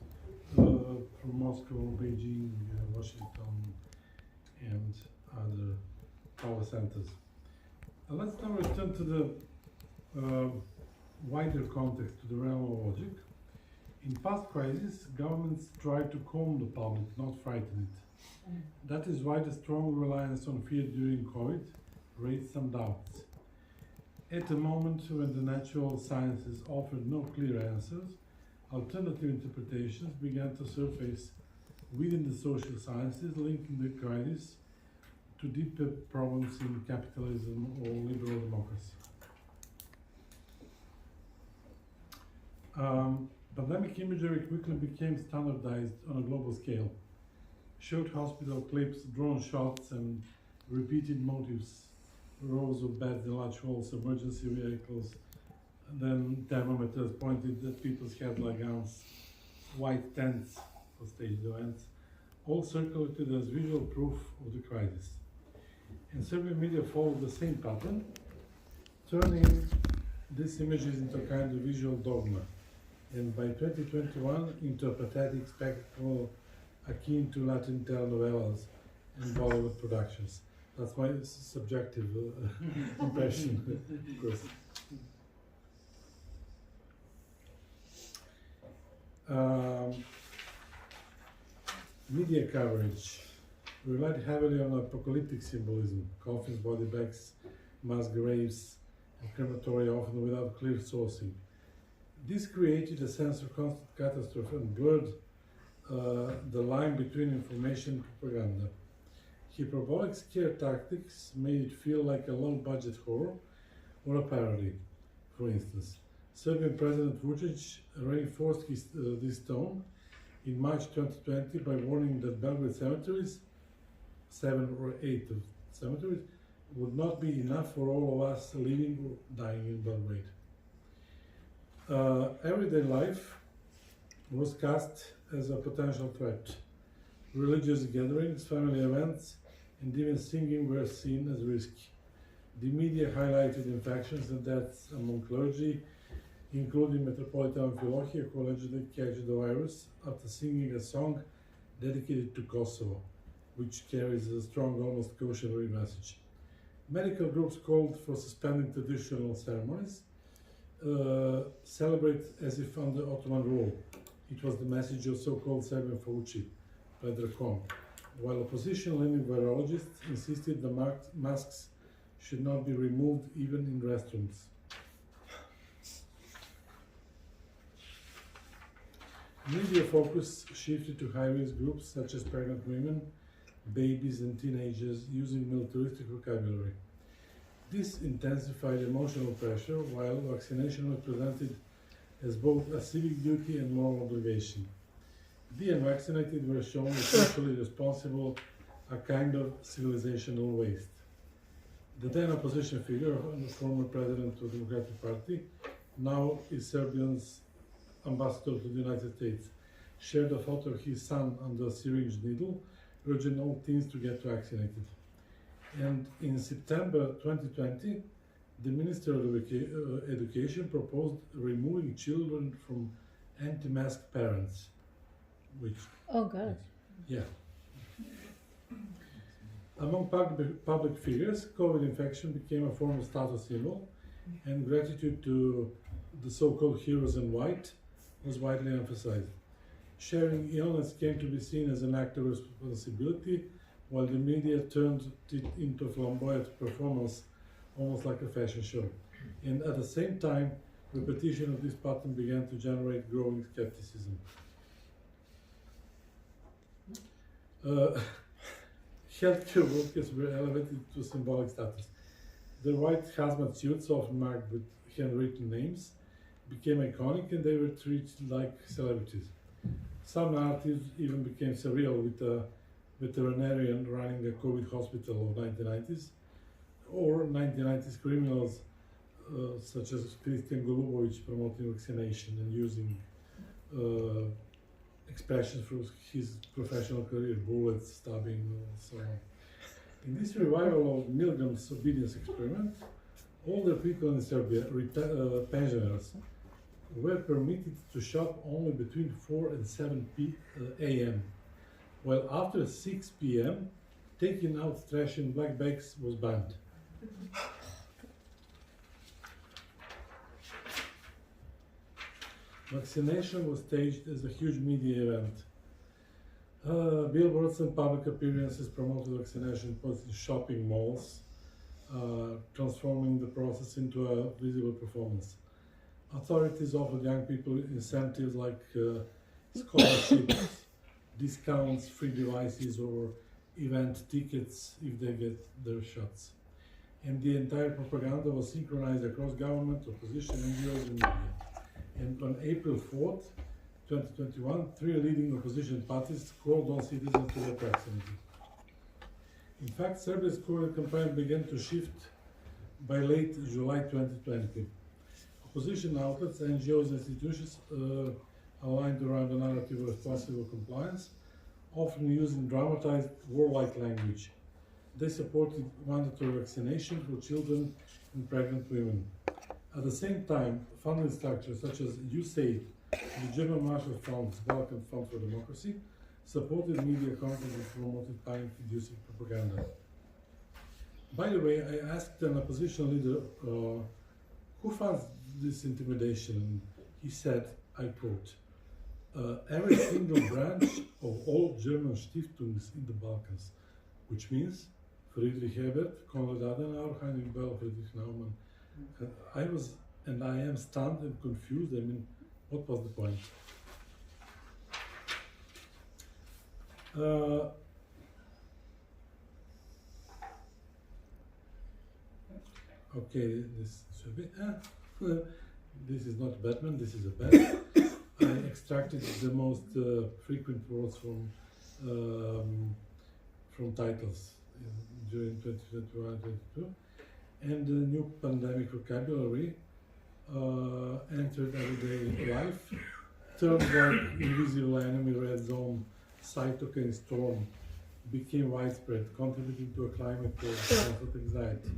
from Moscow, Beijing, Washington, and other power centers. Let's now return to the wider context, to the realm of logic. In past crises, governments try to calm the public, not frighten it. That is why the strong reliance on fear during COVID raised some doubts. At a moment when the natural sciences offered no clear answers, alternative interpretations began to surface within the social sciences, linking the crisis to deeper problems in capitalism or liberal democracy. Pandemic imagery quickly became standardized on a global scale. Showed hospital clips, drone shots, and repeated motifs, rows of beds in large halls, emergency vehicles, and then thermometers pointed at people's heads like guns, white tents for staged events, all circulated as visual proof of the crisis. And Serbian media followed the same pattern, turning these images into a kind of visual dogma, and by 2021 into a pathetic spectacle akin to Latin telenovelas and Bollywood productions. That's my subjective impression, of course. Media coverage relied heavily on apocalyptic symbolism, coffins, body bags, mass graves, and crematoria, often without clear sourcing. This created a sense of constant catastrophe and blurred the line between information and propaganda. Hyperbolic scare tactics made it feel like a low-budget horror or a parody. For instance, Serbian President Vučić reinforced this tone in March 2020 by warning that Belgrade cemeteries, 7 or 8 of cemeteries, would not be enough for all of us living or dying in Belgrade. Everyday life was cast as a potential threat. Religious gatherings, family events, and even singing were seen as risky. The media highlighted infections and deaths among clergy, including Metropolitan Amfilohije, who allegedly catch the virus after singing a song dedicated to Kosovo, which carries a strong, almost cautionary message. Medical groups called for suspending traditional ceremonies, celebrate as if under Ottoman rule. It was the message of so-called Serbian Fauci, Predracom, while opposition-leaning virologists insisted the masks should not be removed even in restrooms. Media focus shifted to high-risk groups such as pregnant women, babies and teenagers using militaristic vocabulary. This intensified emotional pressure, while vaccination was presented as both a civic duty and moral obligation. The unvaccinated were shown essentially responsible, a kind of civilizational waste. The then opposition figure, the former president of the Democratic Party, now is Serbia's ambassador to the United States, shared a photo of his son under a syringe needle, urging all teens to get vaccinated. And in September 2020, the Minister of Education proposed removing children from anti-mask parents, which... Oh, God. Yeah. Among public figures, COVID infection became a form of status symbol, and gratitude to the so-called heroes in white was widely emphasized. Sharing illness came to be seen as an act of responsibility, while the media turned it into a flamboyant performance, almost like a fashion show. And at the same time, repetition of this pattern began to generate growing skepticism. Healthcare workers were elevated to symbolic status. Their white hazmat suits, often marked with handwritten names, became iconic, and they were treated like celebrities. Some narratives even became surreal, with a veterinarian running a COVID hospital of 1990s, or 1990s criminals such as Christian Golubović promoting vaccination and using expressions from his professional career, bullets, stabbing, and so on. In this revival of Milgram's obedience experiment, older people in Serbia, pensioners, were permitted to shop only between 4 and 7 a.m., while after 6 p.m., taking out trash in black bags was banned. Vaccination was staged as a huge media event. Billboards and public appearances promoted vaccination in shopping malls, transforming the process into a visible performance. Authorities offered young people incentives like scholarships, discounts, free devices, or event tickets if they get their shots. And the entire propaganda was synchronized across government, opposition, NGOs, and media. And on April 4th, 2021, 3 leading opposition parties called on citizens to get vaccinated. In fact, Serbia's COVID campaign began to shift by late July 2020. Opposition outlets, NGOs, and institutions aligned around the narrative of responsible compliance, often using dramatized, warlike language. They supported mandatory vaccination for children and pregnant women. At the same time, funding structures such as USAID, the German Marshall Fund's Balkan Fund for Democracy, supported media content and promoted panic-inducing propaganda. By the way, I asked an opposition leader who funds this intimidation. He said, I quote, every single branch of all German Stiftungen in the Balkans, which means Friedrich Ebert, Konrad Adenauer, Heinrich Böll, Friedrich Naumann. And I am stunned and confused. I mean, what was the point? Okay, this should be. This is not Batman. This is a bat. I extracted the most frequent words from titles during 2021-22, and the new pandemic vocabulary entered everyday life. Terms like invisible enemy, red zone, cytokine storm became widespread, contributing to a climate of constant anxiety.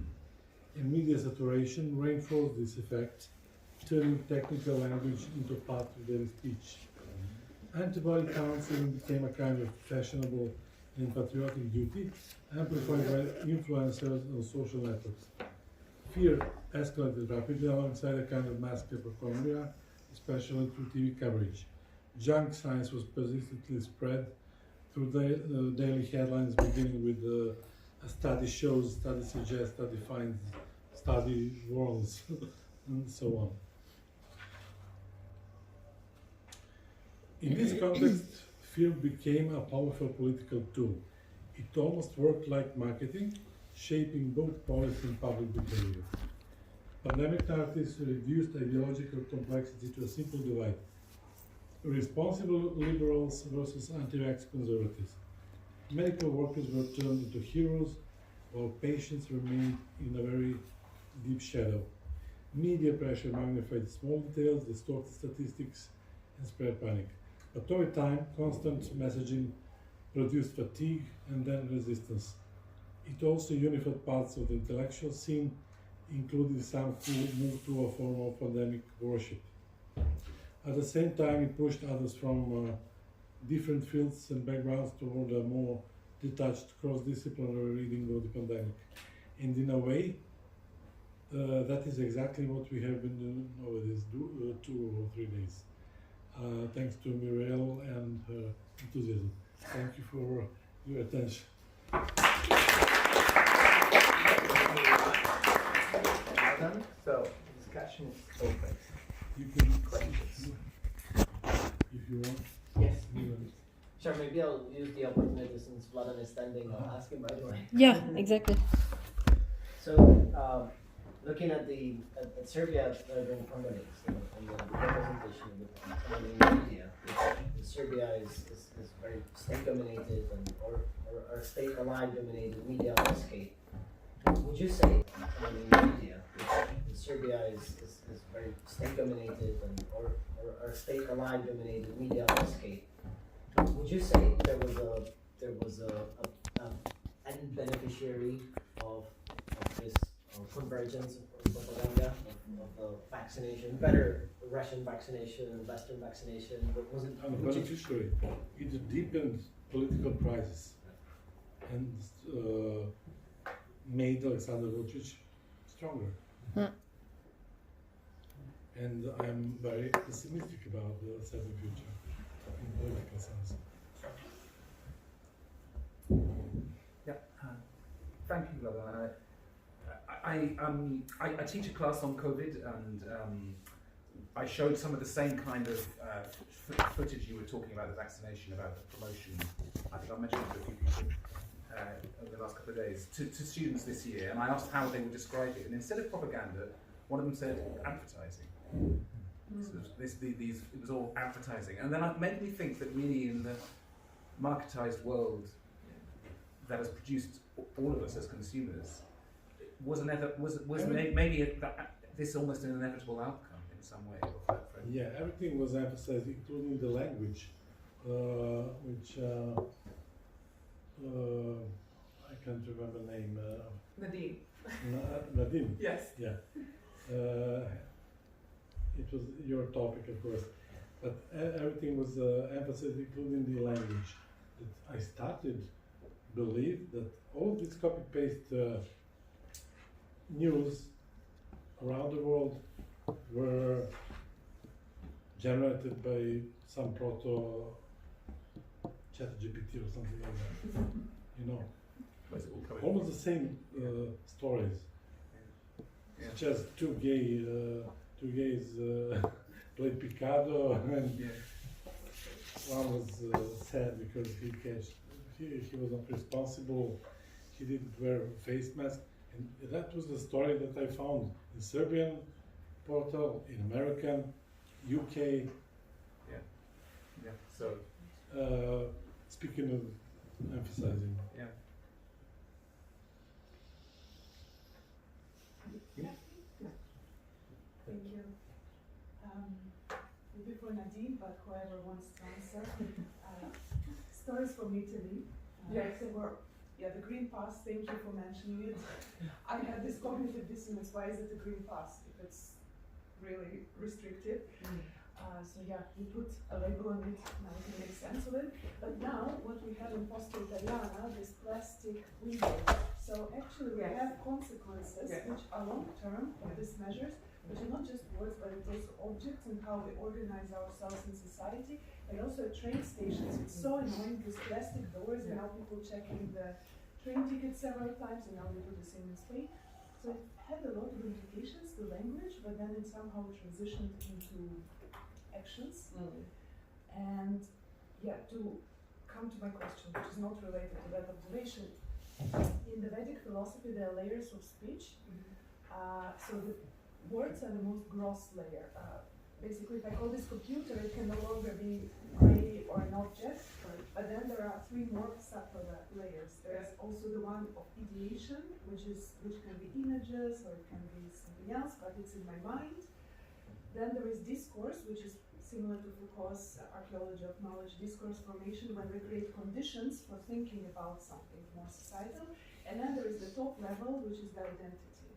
And media saturation reinforced this effect, turning technical language into part of daily speech. Antibody counseling became a kind of fashionable and patriotic duty, amplified by influencers on social networks. Fear escalated rapidly alongside a kind of mass hypochondria, especially through TV coverage. Junk science was persistently spread through daily headlines, beginning with a study shows, study suggests, study finds, study warns, and so on. In this context, fear became a powerful political tool. It almost worked like marketing, shaping both policy and public behavior. Pandemic narratives reduced ideological complexity to a simple divide: responsible liberals versus anti-vax conservatives. Medical workers were turned into heroes, while patients remained in a very deep shadow. Media pressure magnified small details, distorted statistics, and spread panic. But over time, constant messaging produced fatigue and then resistance. It also unified parts of the intellectual scene, including some who moved to a form of pandemic worship. At the same time, it pushed others from different fields and backgrounds toward a more detached, cross-disciplinary reading of the pandemic. And in a way, that is exactly what we have been doing over these 2 or 3 days. Thanks to Muriel and her enthusiasm. Thank you for your attention. So, the discussion is open. You can Questions? if you want. Yes. Sure, maybe I'll use the opportunity since Vladan is standing, I'll ask him right away. Yeah, exactly. So, looking at at Serbia during Convergence and the representation of the media, Serbia is very state-dominated or state-aligned dominated media landscape. Would you say media, Serbia is very state-dominated or state-aligned dominated media landscape? Would you say there was an beneficiary of this convergence of propaganda of the vaccination, better Russian vaccination and Western vaccination? Was it I'm a beneficiary. It deepened political crisis and made Alexander Vučić stronger. And I'm very pessimistic about the Serbian future in political sense. Yeah, thank you, Vladan. I teach a class on COVID, and I showed some of the same kind of footage you were talking about, the vaccination, about the promotion. I think I mentioned it to a few people over the last couple of days, to students this year, and I asked how they would describe it. And instead of propaganda, one of them said advertising. Sort of these, it was all advertising, and then it made me think that really in the marketized world that has produced all of us as consumers, maybe this almost an inevitable outcome in some way. Of that Yeah, everything was emphasized, including the language, which I can't remember the name. Nadine. Nadine. Yes. Yeah. It was your topic, of course, but everything was emphasized, including the language. That I started believe that all this copy-paste news around the world were generated by some proto ChatGPT or something like that. You know, almost the same stories, such as two gays played Picado, and one was sad because he was not responsible. He didn't wear a face mask, and that was the story that I found in Serbian portal, in American, UK. Yeah. So. Speaking of emphasizing. Yeah. Thank you. Maybe for Nadine, but whoever wants to answer. Stories from Italy. Yes. The Green Pass, thank you for mentioning it. I had this cognitive dissonance, why is it a Green Pass if it's really restricted? We put a label on it, now it makes sense of it. But now, what we have in Posta Italiana, this plastic window. So actually we have consequences which are long-term of these measures, which are not just words, but it's also objects and how we organize ourselves in society, and also at train stations. It's so annoying, these plastic doors, and now people checking the train tickets several times, and now they do the same in Spain. So it had a lot of implications, the language, but then it somehow transitioned into actions. And to come to my question, which is not related to that observation, in the Vedic philosophy there are layers of speech. So the words are the most gross layer. Basically, if I call this computer, it can no longer be gray or an object, but then there are three more subtle layers. There's also the one of ideation, which can be images or it can be something else, but it's in my mind. Then there is discourse, which is similar to Foucault's archaeology of knowledge, discourse formation, when we create conditions for thinking about something more societal. And then there is the top level, which is the identity.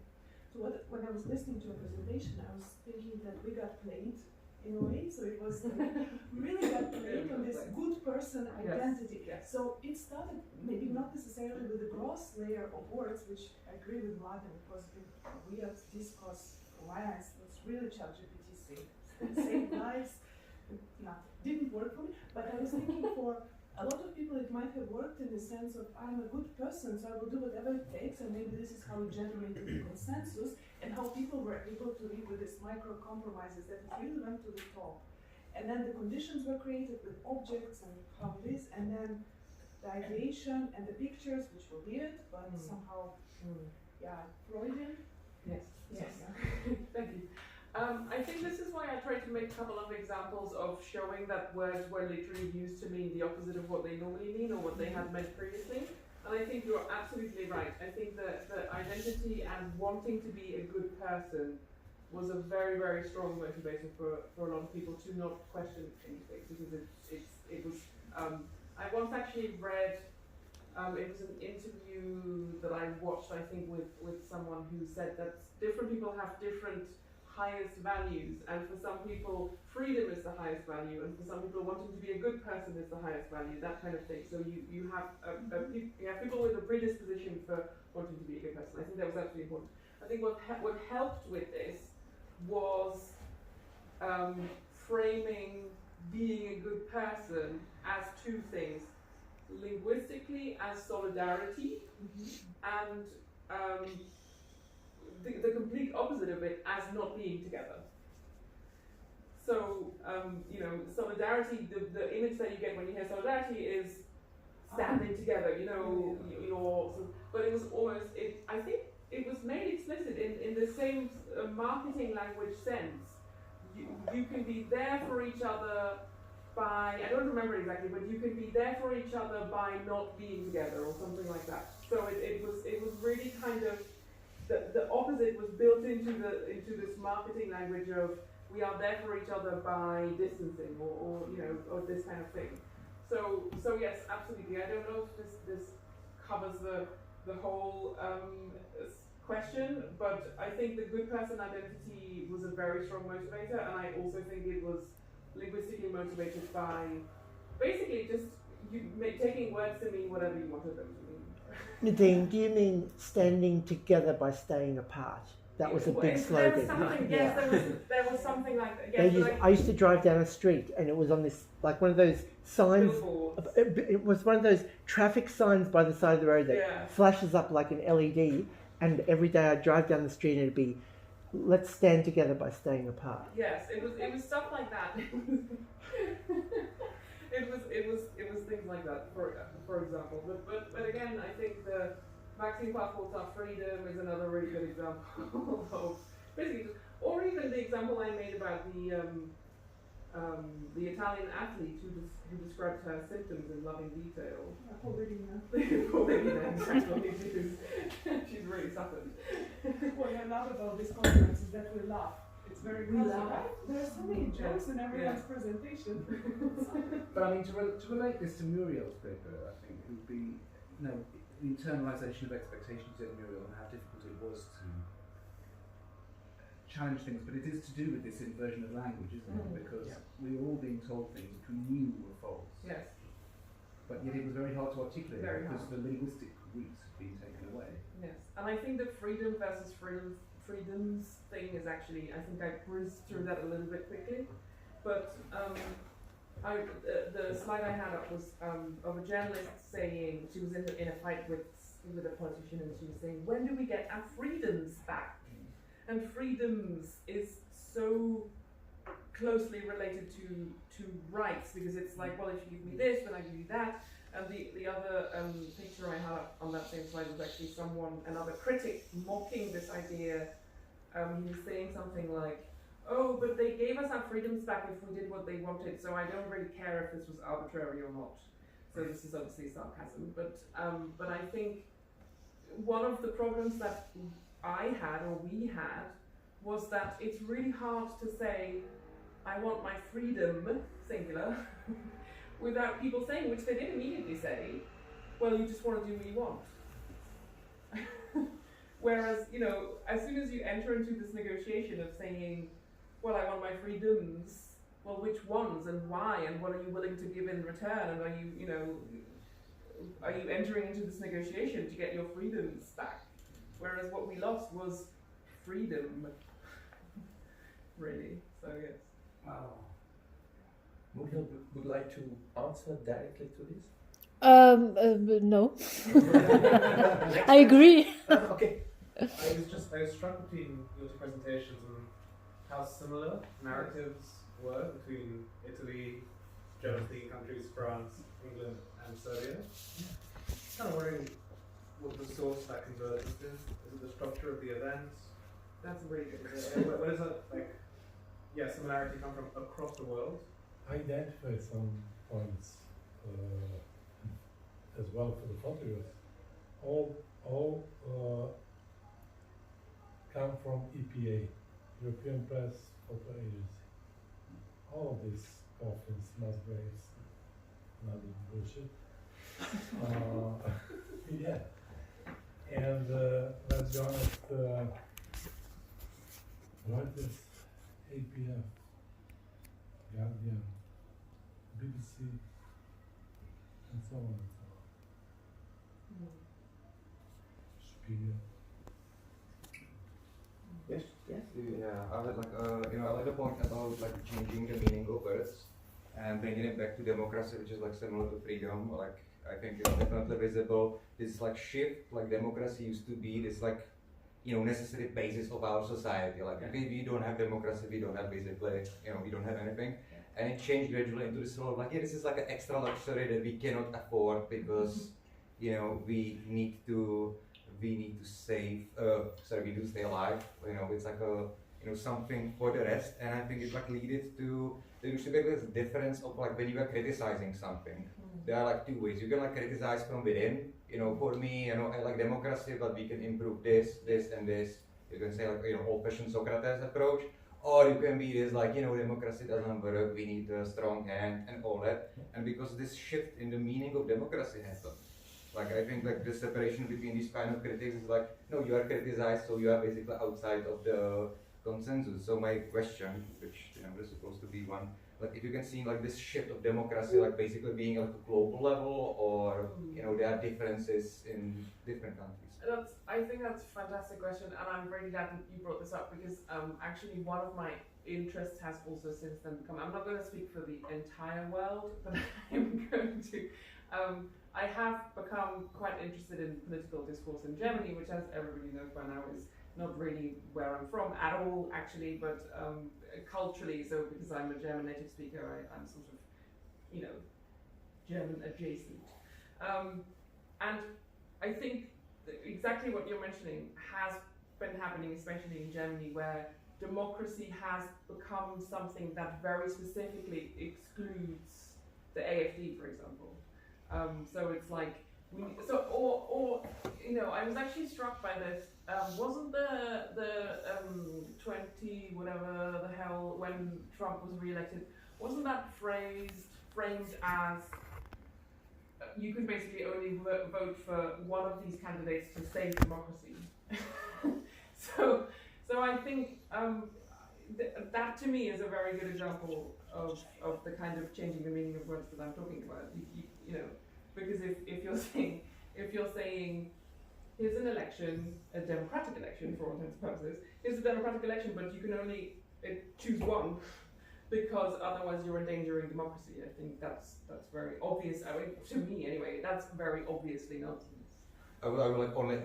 So when I was listening to a presentation, I was thinking that we got played in a way. So it was we really got played on this good person identity. Yes. So it started maybe not necessarily with the gross layer of words, which I agree with Vladan, it was a weird discourse for my eyes. It was really ChatGPT saved lives. Didn't work for me. But I was thinking for a lot of people it might have worked in the sense of I'm a good person, so I will do whatever it takes, and maybe this is how it generated the consensus and how people were able to live with these micro compromises that it really went to the top. And then the conditions were created with objects and how it is, and then the ideation and the pictures, which were weird, but somehow, Freudian. Yes. Yeah. Thank you. I think this is why I tried to make a couple of examples of showing that words were literally used to mean the opposite of what they normally mean or what they had meant previously. And I think you're absolutely right. I think that the identity and wanting to be a good person was a very, very strong motivation for a lot of people to not question anything, because it was. I once actually read. It was an interview that I watched, I think, with someone who said that different people have different highest values, and for some people freedom is the highest value, and for some people wanting to be a good person is the highest value, that kind of thing. So you have people with a predisposition for wanting to be a good person. I think that was absolutely important. I think what helped with this was framing being a good person as two things: linguistically as solidarity, and the complete opposite of it as not being together. So, solidarity, the image that you get when you hear solidarity is standing together, but it was almost, I think it was made explicit in the same marketing language sense you can be there for each other by, I don't remember exactly, but you can be there for each other by not being together or something like that. So it was really kind of, the opposite was built into this marketing language of we are there for each other by distancing or this kind of thing. So yes, absolutely. I don't know if this covers the whole question, but I think the good person identity was a very strong motivator, and I also think it was linguistically motivated by basically just taking words to mean whatever you wanted them to mean. Nadine, do you mean standing together by staying apart? That was a big slogan. Yes, there was something like that. Yes, I used to drive down a street and it was on this, like one of those signs. Billboards. It was one of those traffic signs by the side of the road that flashes up like an LED. And every day I'd drive down the street and it'd be, let's stand together by staying apart. Yes, it was stuff like that. it was things like that, for example. But again, I think the vaccine passports are freedom is another really good example of basically, or even the example I made about the Italian athlete who described her symptoms in loving detail. She's really suffered. What I love about this conference is that we laugh. It's very We cozy, laugh. right? There are so many jokes in everyone's presentation. But I mean, to relate this to Muriel's paper, I think it would be, the internalisation of expectations in Muriel and how difficult it was to challenge things, but it is to do with this inversion of language, isn't it? Because we were all being told things which we knew were false. Yes. But yet it was very hard to articulate Very because hard. the linguistic roots had been taken away. Yes, and I think the freedom versus freedoms thing is actually, I think I breezed through that a little bit quickly, but the slide I had up was of a journalist saying, she was in a fight with a politician, and she was saying, when do we get our freedoms back? And freedoms is so closely related to rights, because it's like, well, if you give me this, then I give you that. And the other picture I had up on that same slide was actually another critic, mocking this idea. He was saying something like, oh, but they gave us our freedoms back if we did what they wanted, so I don't really care if this was arbitrary or not. So this is obviously sarcasm, but I think one of the problems that I had, or we had, was that it's really hard to say, I want my freedom, singular, without people saying, which they did immediately say, well, you just want to do what you want. Whereas, as soon as you enter into this negotiation of saying, well, I want my freedoms, well, which ones and why, and what are you willing to give in return, and are you entering into this negotiation to get your freedoms back? Whereas what we lost was freedom, really. So yes. Wow. Muriel would like to answer directly to this? No. I agree. Okay. I was struck between your two presentations and how similar narratives were between Italy, German-speaking countries, France, England, and Serbia. Kind of wondering what the source of that convergence is. Is it the structure of the events? That's really good. Where does that, similarity come from across the world? I identify some points as well for the photographs. All come from EPA, European Press Photo Agency. All of these coffins, Musgraves, nothing bullshit. Yeah. And let's be honest, Reuters, APF, Guardian, BBC, and so on and so on. Spiegel. Yes. Yeah, I would I like the point about changing the meaning of words and bringing it back to democracy, which is similar to freedom. I think it's definitely visible. This shift, democracy used to be this necessary basis of our society. If we don't have democracy, we don't have basically, we don't have anything. And it changed gradually into this role of this is an extra luxury that we cannot afford because, we need to save, we do stay alive. something for the rest, and I think it like leaded to there should be this difference of like when you are criticizing something. There are like two ways. You can like criticize from within. For me, I like democracy, but we can improve this, and this. You can say like old-fashioned Socrates approach, or you can be this like democracy doesn't work. We need a strong hand and all that. And because this shift in the meaning of democracy happened, like I think like the separation between these kind of critics is like no, you are criticized, so you are basically outside of the consensus. So my question, which is supposed to be one, like if you can see like this shift of democracy, like basically being at a global level, or there are differences in different countries. I think that's a fantastic question, and I'm really glad that you brought this up because actually one of my interests has also since then become. I'm not going to speak for the entire world, but I'm going to. I have become quite interested in political discourse in Germany, which, as everybody knows by now, is not really where I'm from at all, actually, but culturally, so because I'm a German native speaker, I'm sort of, German adjacent. And I think exactly what you're mentioning has been happening, especially in Germany, where democracy has become something that very specifically excludes the AfD, for example. So it's like, I was actually struck by this. Wasn't the 20 whatever the hell when Trump was re-elected? Wasn't that framed as you could basically only vote for one of these candidates to save democracy? So I think that to me is a very good example of the kind of changing the meaning of words that I'm talking about. Because if you're saying here's an election, a democratic election for all intents and purposes, here's a democratic election, but you can only choose one because otherwise you're endangering democracy. I think that's very obvious. I mean, to me anyway, that's very obviously nonsense. I would like only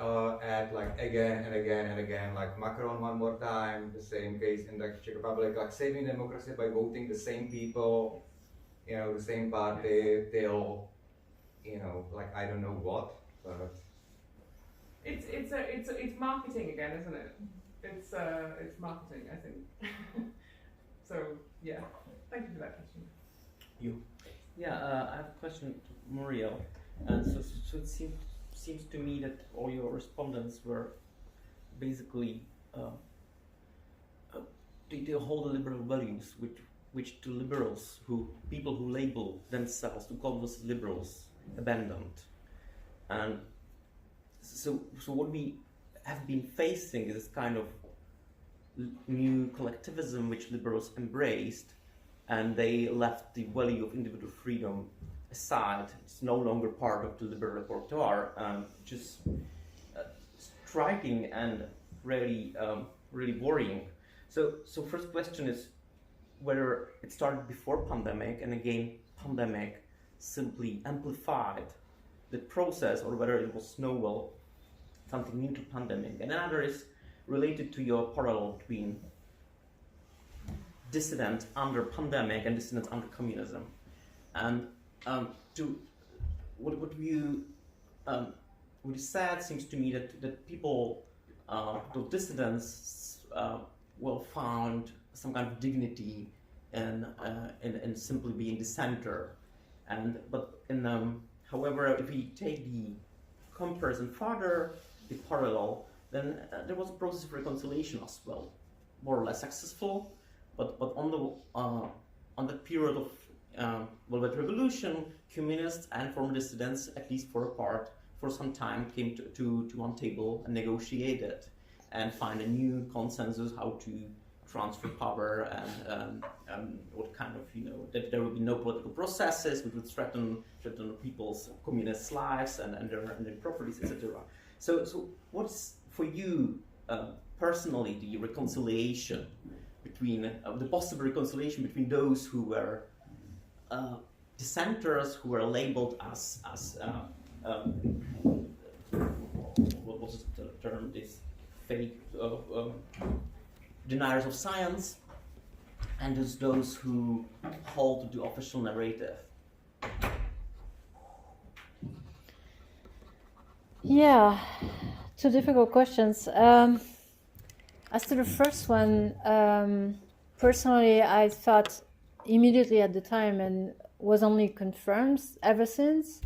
add like again and again and again, like Macron one more time, the same case in the Czech Republic, like saving democracy by voting the same people, the same party till, like I don't know what, but it's marketing again, isn't it? It's marketing, I think. So yeah, thank you for that question. You? Yeah, I have a question to Muriel. So it seems to me that all your respondents were basically they hold the liberal values, which the liberals, people who label themselves, to call themselves liberals, abandoned. And so what we have been facing is this kind of new collectivism which liberals embraced, and they left the value of individual freedom aside. It's no longer part of the liberal repertoire, just striking and really worrying. So first question is whether it started before pandemic, and again pandemic simply amplified the process, or whether it was novel, something new to pandemic. And another is related to your parallel between dissidents under pandemic and dissidents under communism. And what you said seems to me that people, the dissidents, found some kind of dignity in simply being the center. However, if we take the comparison further, the parallel, then there was a process of reconciliation as well, more or less successful, but on the period of Velvet Revolution, communists and former dissidents, at least for a part, for some time came to one table and negotiated and find a new consensus how to transfer power and what kind of, that there would be no political processes which would threaten people's communist lives and their properties, etc. So what's for you personally the reconciliation between the possible reconciliation between those who were dissenters, who were labeled as what was the term, this fake deniers of science, and those who hold the official narrative? Yeah, two difficult questions. As to the first one, personally, I thought immediately at the time, and was only confirmed ever since,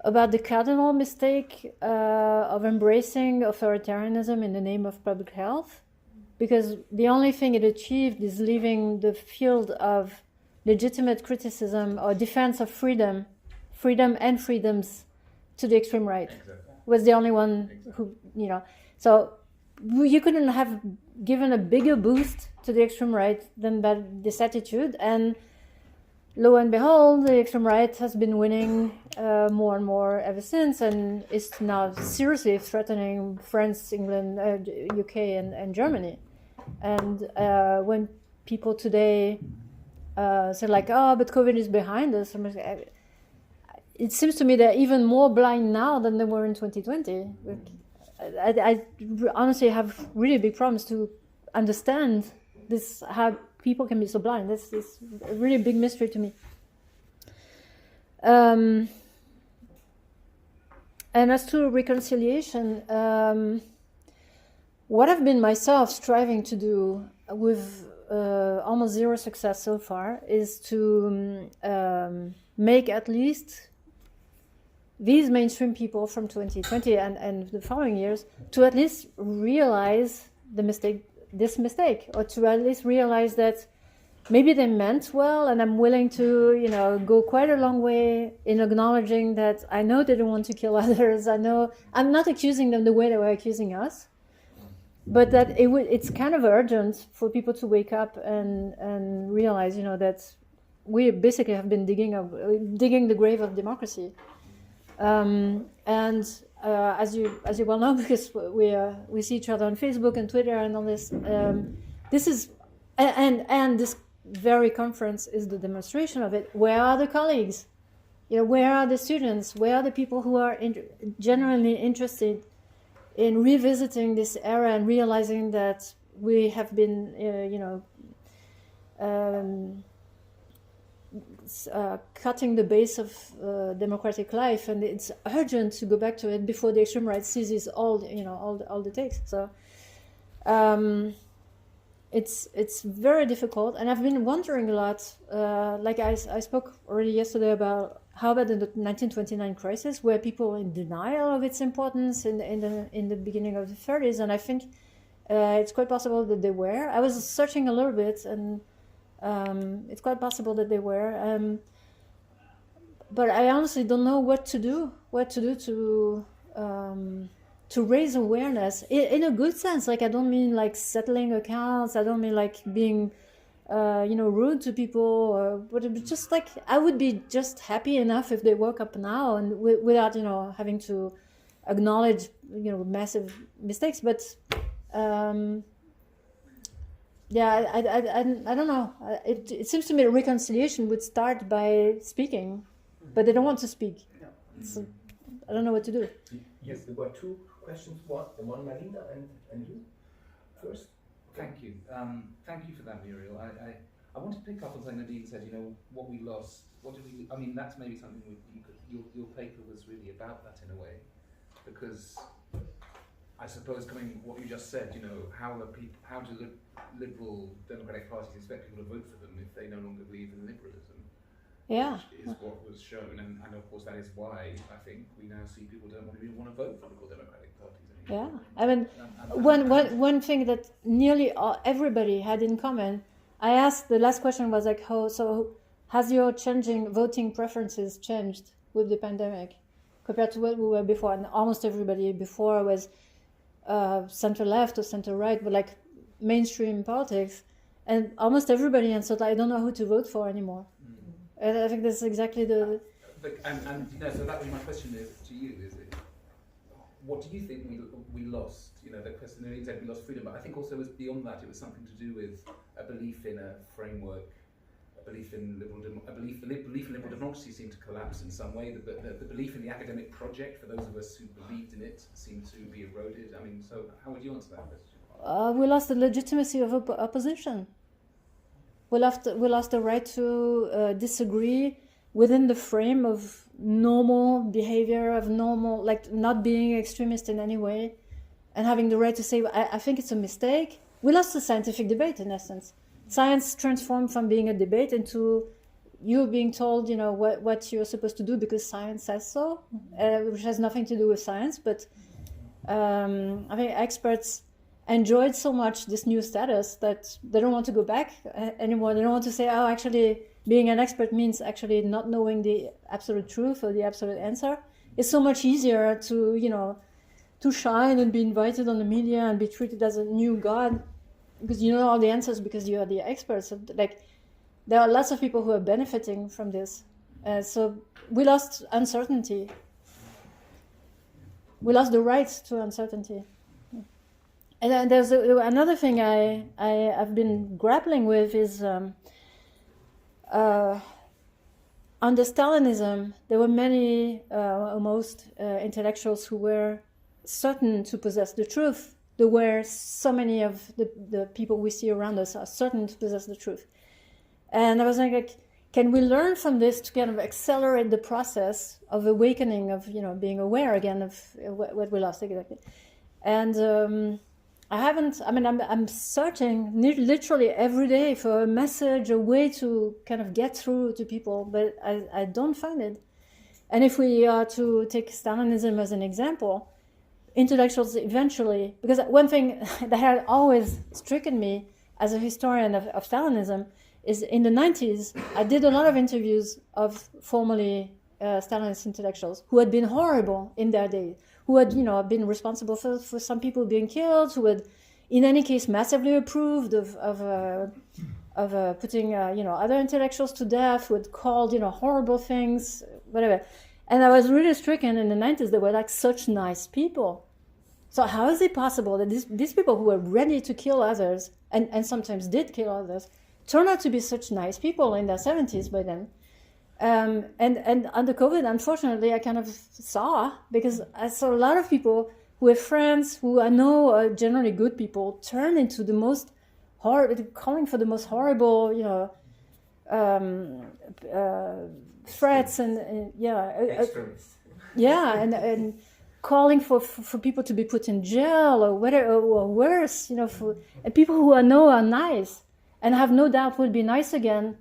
about the cardinal mistake of embracing authoritarianism in the name of public health, because the only thing it achieved is leaving the field of legitimate criticism or defense of freedom and freedoms to the extreme right. Exactly. Was the only one who, so you couldn't have given a bigger boost to the extreme right than this attitude, and lo and behold, the extreme right has been winning more and more ever since, and is now seriously threatening France, England, UK, and Germany. And when people today say like, "Oh, but COVID is behind us," it seems to me they're even more blind now than they were in 2020. I honestly have really big problems to understand this, how people can be so blind. This is a really big mystery to me. And as to reconciliation, what I've been myself striving to do with almost zero success so far is to make at least these mainstream people from 2020 and the following years to at least realize this mistake, or to at least realize that maybe they meant well, and I'm willing to, go quite a long way in acknowledging that I know they don't want to kill others. I know I'm not accusing them the way they were accusing us, but that it's kind of urgent for people to wake up and realize, that we basically have been digging the grave of democracy. And as you well know, because we see each other on Facebook and Twitter and all this, this is and this very conference is the demonstration of it. Where are the colleagues? Where are the students? Where are the people who are genuinely interested in revisiting this era and realizing that we have been, cutting the base of democratic life, and it's urgent to go back to it before the extreme right seizes all the takes. So it's very difficult, and I've been wondering a lot. Like I spoke already yesterday about how about the 1929 crisis, where people in denial of its importance in the beginning of the 30s, and I think it's quite possible that they were. I was searching a little bit, and it's quite possible that they were, but I honestly don't know what to do to raise awareness in a good sense. Like, I don't mean like settling accounts. I don't mean like being, rude to people, but just like I would be just happy enough if they woke up now and without having to acknowledge massive mistakes. But yeah, I don't know. It seems to me reconciliation would start by speaking, but they don't want to speak. So I don't know what to do. Yes, there were two questions. One Marina and you first. Thank you. Thank you for that, Muriel. I want to pick up on something Nadine said. What we lost. What did we? I mean, that's maybe something your paper was really about that in a way, because I suppose coming what you just said, how do the liberal democratic parties expect people to vote for them if they no longer believe in liberalism? Yeah. Which is what was shown, and of course that is why I think we now see people don't even want to vote for liberal democratic parties anymore. Yeah, I mean, one thing that nearly everybody had in common, I asked, the last question was like, has your changing voting preferences changed with the pandemic compared to what we were before? And almost everybody before was center left or center right, but like mainstream politics, and almost everybody answered, I don't know who to vote for anymore. And I think that's exactly the. So that was my question to you: what do you think we lost? The question Nadine said we lost freedom, but I think also beyond that, it was something to do with a belief in a framework, a belief in liberal democracy seemed to collapse in some way. The belief in the academic project, for those of us who believed in it, seemed to be eroded. I mean, so how would you answer that question? We lost the legitimacy of opposition. We lost the right to disagree within the frame of normal behavior, of normal, like not being extremist in any way, and having the right to say, I think it's a mistake. We lost the scientific debate, in essence. Science transformed from being a debate into you being told, what you're supposed to do because science says so, which has nothing to do with science. But I think experts enjoyed so much this new status that they don't want to go back anymore. They don't want to say, oh, actually, being an expert means actually not knowing the absolute truth or the absolute answer. It's so much easier to, to shine and be invited on the media and be treated as a new god because you know all the answers because you are the experts. So, there are lots of people who are benefiting from this. So we lost uncertainty. We lost the right to uncertainty. And then there's another thing I've been grappling with is under Stalinism, there were many, most intellectuals who were certain to possess the truth. There were so many of the people we see around us are certain to possess the truth. And I was like, can we learn from this to kind of accelerate the process of awakening, of being aware again of what we lost exactly? And I'm searching literally every day for a message, a way to kind of get through to people, but I don't find it. And if we are to take Stalinism as an example, intellectuals eventually, because one thing that had always stricken me as a historian of Stalinism is in the 90s, I did a lot of interviews of formerly Stalinist intellectuals who had been horrible in their day, who had, been responsible for some people being killed, who had, in any case, massively approved of putting, other intellectuals to death, who had called, horrible things, whatever. And I was really stricken in the 90s. They were like such nice people. So how is it possible that these people who were ready to kill others, and sometimes did kill others, turned out to be such nice people in their 70s by then? And under COVID, unfortunately, I kind of saw, because I saw a lot of people who have friends who I know are generally good people turn into the most horrible, calling for the most horrible, threats and extremists. And calling for people to be put in jail or whatever, or worse, and people who I know are nice and have no doubt will be nice again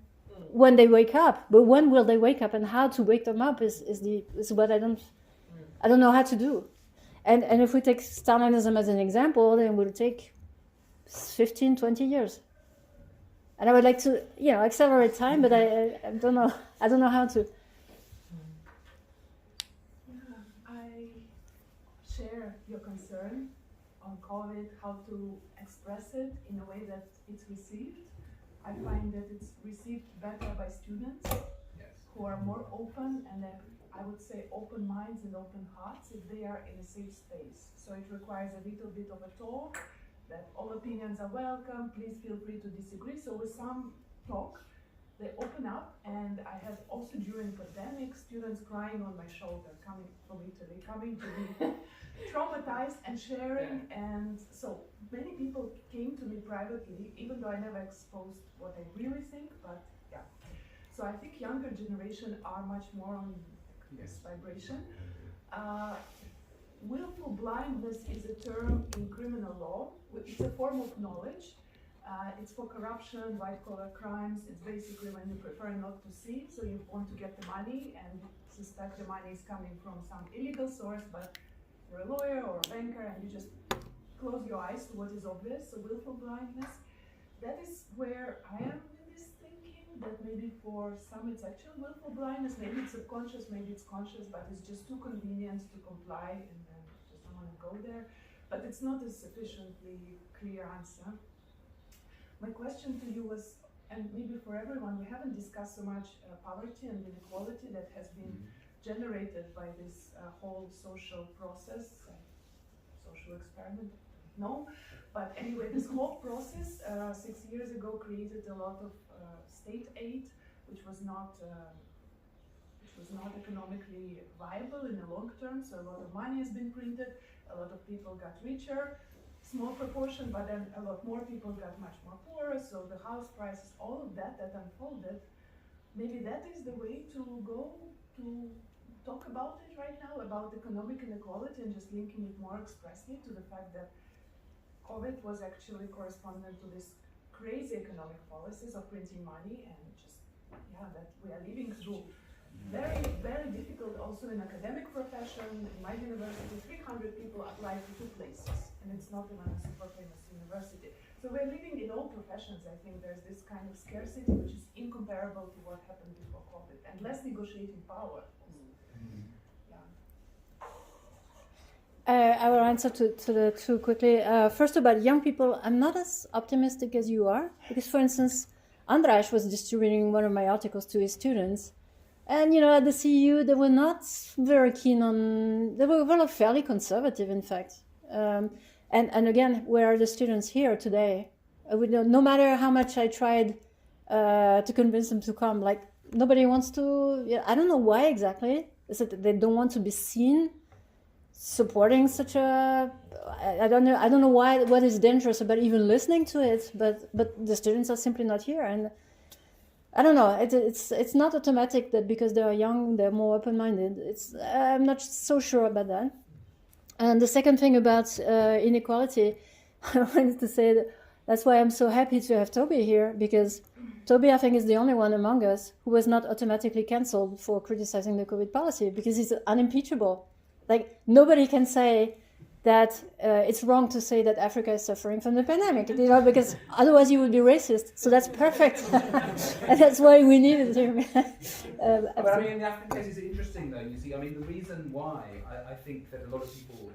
when they wake up. But when will they wake up, and how to wake them up is what I don't know how to do. And if we take Stalinism as an example, then it will take 15, 20 years. And I would like to, accelerate time, but I don't know. I don't know how to. Yeah, I share your concern on COVID, how to express it in a way that it's received. I find that it's received better by students who are more open, and then I would say open minds and open hearts if they are in a safe space. So it requires a little bit of a talk, that all opinions are welcome, please feel free to disagree. So with some talk, they open up, and I had also during pandemic students crying on my shoulder, coming from Italy, coming to be traumatized and sharing. And so many people came to me privately, even though I never exposed what I really think, but yeah. So I think younger generation are much more on this vibration. Willful blindness is a term in criminal law. It's a form of knowledge. It's for corruption, white-collar crimes. It's basically when you prefer not to see, so you want to get the money and suspect the money is coming from some illegal source, but you're a lawyer or a banker and you just close your eyes to what is obvious. So willful blindness, that is where I am in this thinking, that maybe for some it's actual willful blindness, maybe it's subconscious, maybe it's conscious, but it's just too convenient to comply and then just don't want to go there. But it's not a sufficiently clear answer. My question to you was, and maybe for everyone, we haven't discussed so much poverty and inequality that has been generated by this whole social process, social experiment, no. But anyway, this whole process 6 years ago created a lot of state aid, which was not economically viable in the long term. So a lot of money has been printed, a lot of people got richer, small proportion, but then a lot more people got much more poorer. So the house prices, all of that unfolded. Maybe that is the way to go to talk about it right now, about economic inequality, and just linking it more expressly to the fact that COVID was actually correspondent to this crazy economic policies of printing money, and just, that we are living through very, very difficult also in academic profession. In my university, 300 people apply to 2 places, and it's not even a super famous university. So we're living in all professions. I think there's this kind of scarcity which is incomparable to what happened before COVID, and less negotiating power. I will answer to the two quickly. First, about young people, I'm not as optimistic as you are, because, for instance, András was distributing one of my articles to his students, and at the CEU they were not very keen on. They were fairly conservative, in fact. And again, where are the students here today? No matter how much I tried to convince them to come, like nobody wants to. I don't know why exactly. Is it that they don't want to be seen supporting such a? I don't know why. What is dangerous about even listening to it? But the students are simply not here, and I don't know. It's not automatic that because they are young they're more open-minded. I'm not so sure about that. And the second thing about inequality, I wanted to say that's why I'm so happy to have Toby here, because Toby, I think, is the only one among us who was not automatically cancelled for criticizing the COVID policy, because he's unimpeachable. Like, nobody can say that it's wrong to say that Africa is suffering from the pandemic, because otherwise you would be racist. So that's perfect. And that's why we needed him. But I mean, the African case is interesting, though. You see, I mean, the reason why I think that a lot of people,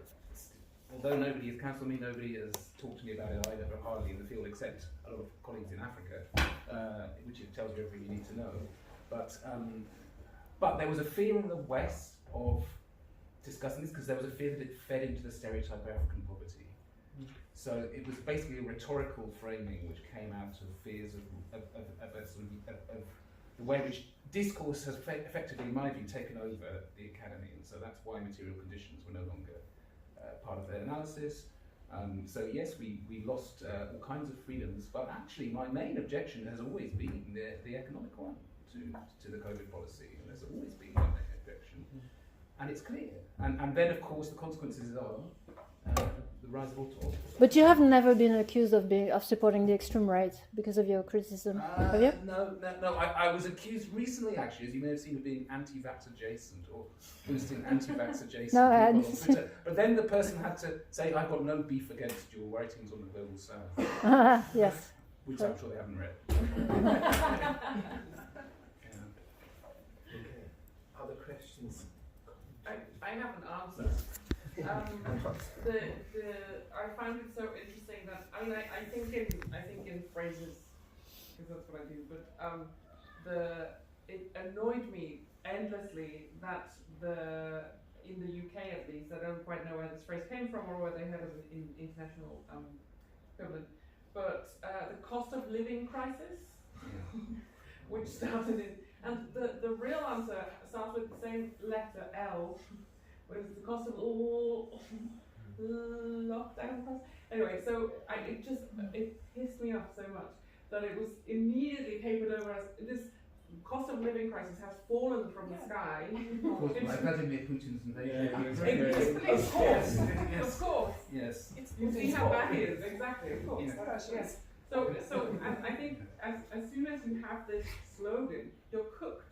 although nobody has counselled me, nobody has talked to me about it either, hardly in the field, except a lot of colleagues in Africa, which it tells you everything you need to know. But there was a fear in the West of discussing this because there was a fear that it fed into the stereotype of African poverty. So it was basically a rhetorical framing which came out of fears of the way in which discourse has effectively, in my view, taken over the academy, and so that's why material conditions were no longer part of their analysis. So yes, we lost all kinds of freedoms, but actually my main objection has always been the economic one to the COVID policy, and there's always been my main objection. And it's clear. And then, of course, the consequences are the rise of autonomy. But you have never been accused of supporting the extreme right because of your criticism, have you? No. I was accused recently, actually, as you may have seen, of being anti-vax adjacent or boosting anti-vax adjacent No, I people on hadn't. Twitter. But then the person had to say, I've got no beef against your writings on the global south. Yes. Which I'm sure they haven't read. Okay. Other questions? I have an answer. I find it so interesting that I think in phrases, because that's what I do. But it annoyed me endlessly that in the UK at least, I don't quite know where this phrase came from or whether they had it in international equivalent. But the cost of living crisis, which started in. And the real answer starts with the same letter, L, which is the cost of all lockdown costs. Anyway, so it pissed me off so much that it was immediately papered over as this cost of living crisis has fallen from the sky. Of course, by Vladimir Putin's invasion. Of course. Yes. You see how that is, exactly, of course. Yes. So I think as soon as you have this slogan, you're cooked,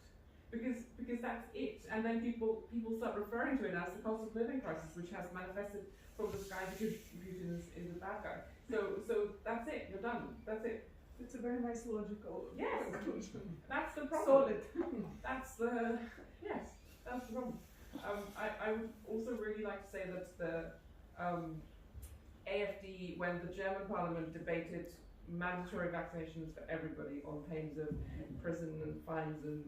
because that's it, and then people start referring to it as the cost of living crisis, which has manifested from the sky because Putin is a bad guy. So that's it. You're done. That's it. It's a very nice logical conclusion. That's the problem. Solid. That's the problem. I would also really like to say that the AfD, when the German Parliament debated mandatory vaccinations for everybody on pains of prison and fines and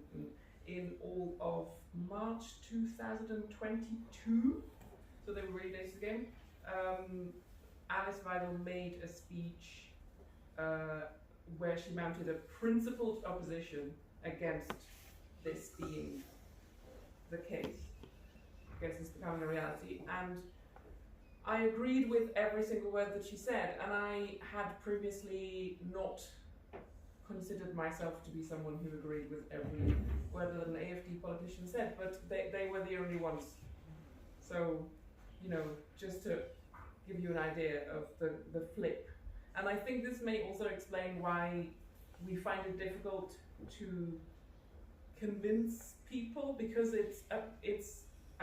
in all of March 2022, so they were really days to the game, Alice Weidel made a speech where she mounted a principled opposition against this being the case, against this becoming a reality, and I agreed with every single word that she said, and I had previously not considered myself to be someone who agreed with every word that an AfD politician said, but they were the only ones. So, just to give you an idea of the flip. And I think this may also explain why we find it difficult to convince people, because I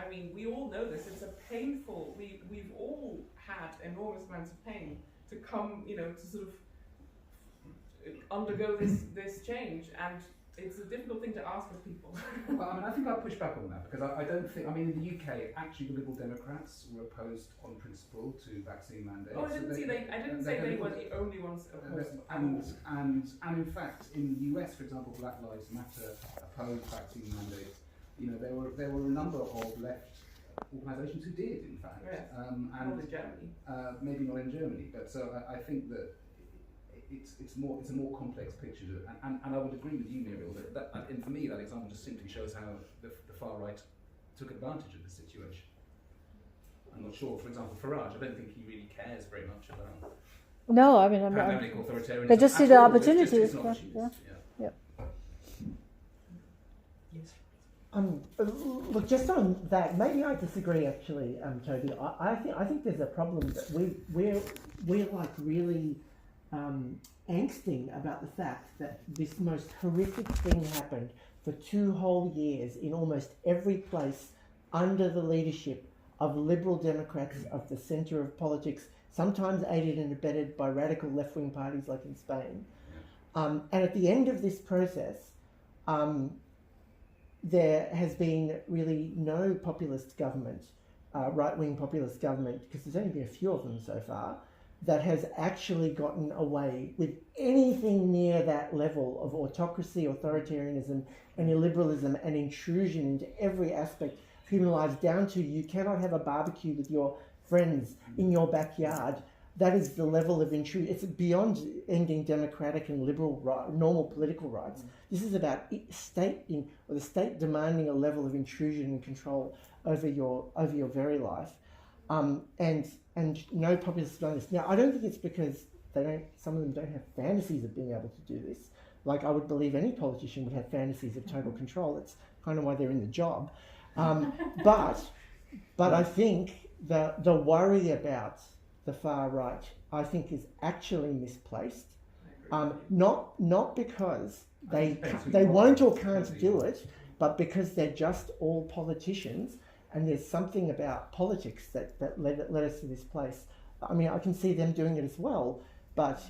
mean, we all know this, it's a painful, we've all had enormous amounts of pain to come, to sort of undergo this change, and it's a difficult thing to ask of people. Well, I mean, I think I'll push back on that, because I don't think, I mean, in the UK, actually the Liberal Democrats were opposed on principle to vaccine mandates. Oh, I didn't say they were the only ones opposed. And in fact, in the US, for example, Black Lives Matter opposed vaccine mandates. There were a number of left organisations who did, in fact. Yes. And not in Germany. Maybe not in Germany, but so I think that it's a more complex picture, and I would agree with you, Muriel, that and for me that example just simply shows how the far right took advantage of the situation. I'm not sure, for example, Farage, I don't think he really cares very much about No, I mean, pandemic authoritarianism. they just see the opportunities. Yeah. Look, just on that, maybe I disagree actually, Toby. I think there's a problem that we're like really angsting about the fact that this most horrific thing happened for 2 whole years in almost every place under the leadership of Liberal Democrats of the centre of politics, sometimes aided and abetted by radical left-wing parties like in Spain. And at the end of this process, there has been really no populist government, right-wing populist government, because there's only been a few of them so far, that has actually gotten away with anything near that level of autocracy, authoritarianism, and illiberalism and intrusion into every aspect of human lives, down to you cannot have a barbecue with your friends in your backyard. That is the level of intrusion. It's beyond ending democratic and liberal normal political rights. This is about the state demanding a level of intrusion and control over your very life. And no populists have done this. Now, I don't think it's because some of them don't have fantasies of being able to do this. Like, I would believe any politician would have fantasies of total control. That's kind of why they're in the job. But I think the worry about the far right, I think, is actually misplaced. Not because they won't or can't do it, but because they're just all politicians. And there's something about politics that led us to this place. I mean, I can see them doing it as well, but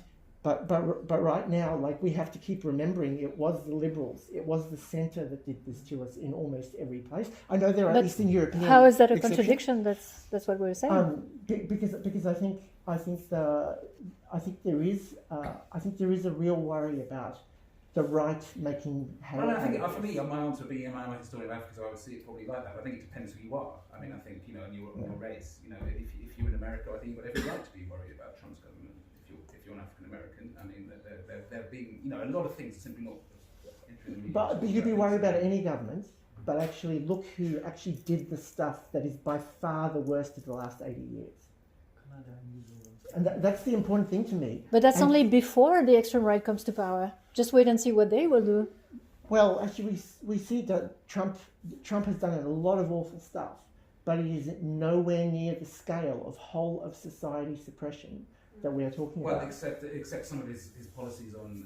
right now, like, we have to keep remembering it was the Liberals, it was the centre that did this to us in almost every place. I know there are Eastern European. How is that a exceptions. contradiction? That's what we were saying. Because I think there is a real worry about the right making hay. Well, I think for me, my answer would be, am I a historian of Africa? So I would see it probably like that. I think it depends who you are. I mean, I think, in your race, if you're in America, I think you've got every right to be worried about Trump's government. If you're an African American, I mean, they're being, a lot of things are simply not entering the media. But you'd be worried about any government, but actually look who actually did the stuff that is by far the worst of the last 80 years. And that's the important thing to me. But that's only before the extreme right comes to power. Just wait and see what they will do. Well, actually, we see that Trump has done a lot of awful stuff, but it is nowhere near the scale of whole of society suppression that we are talking about. Well, except some of his policies on,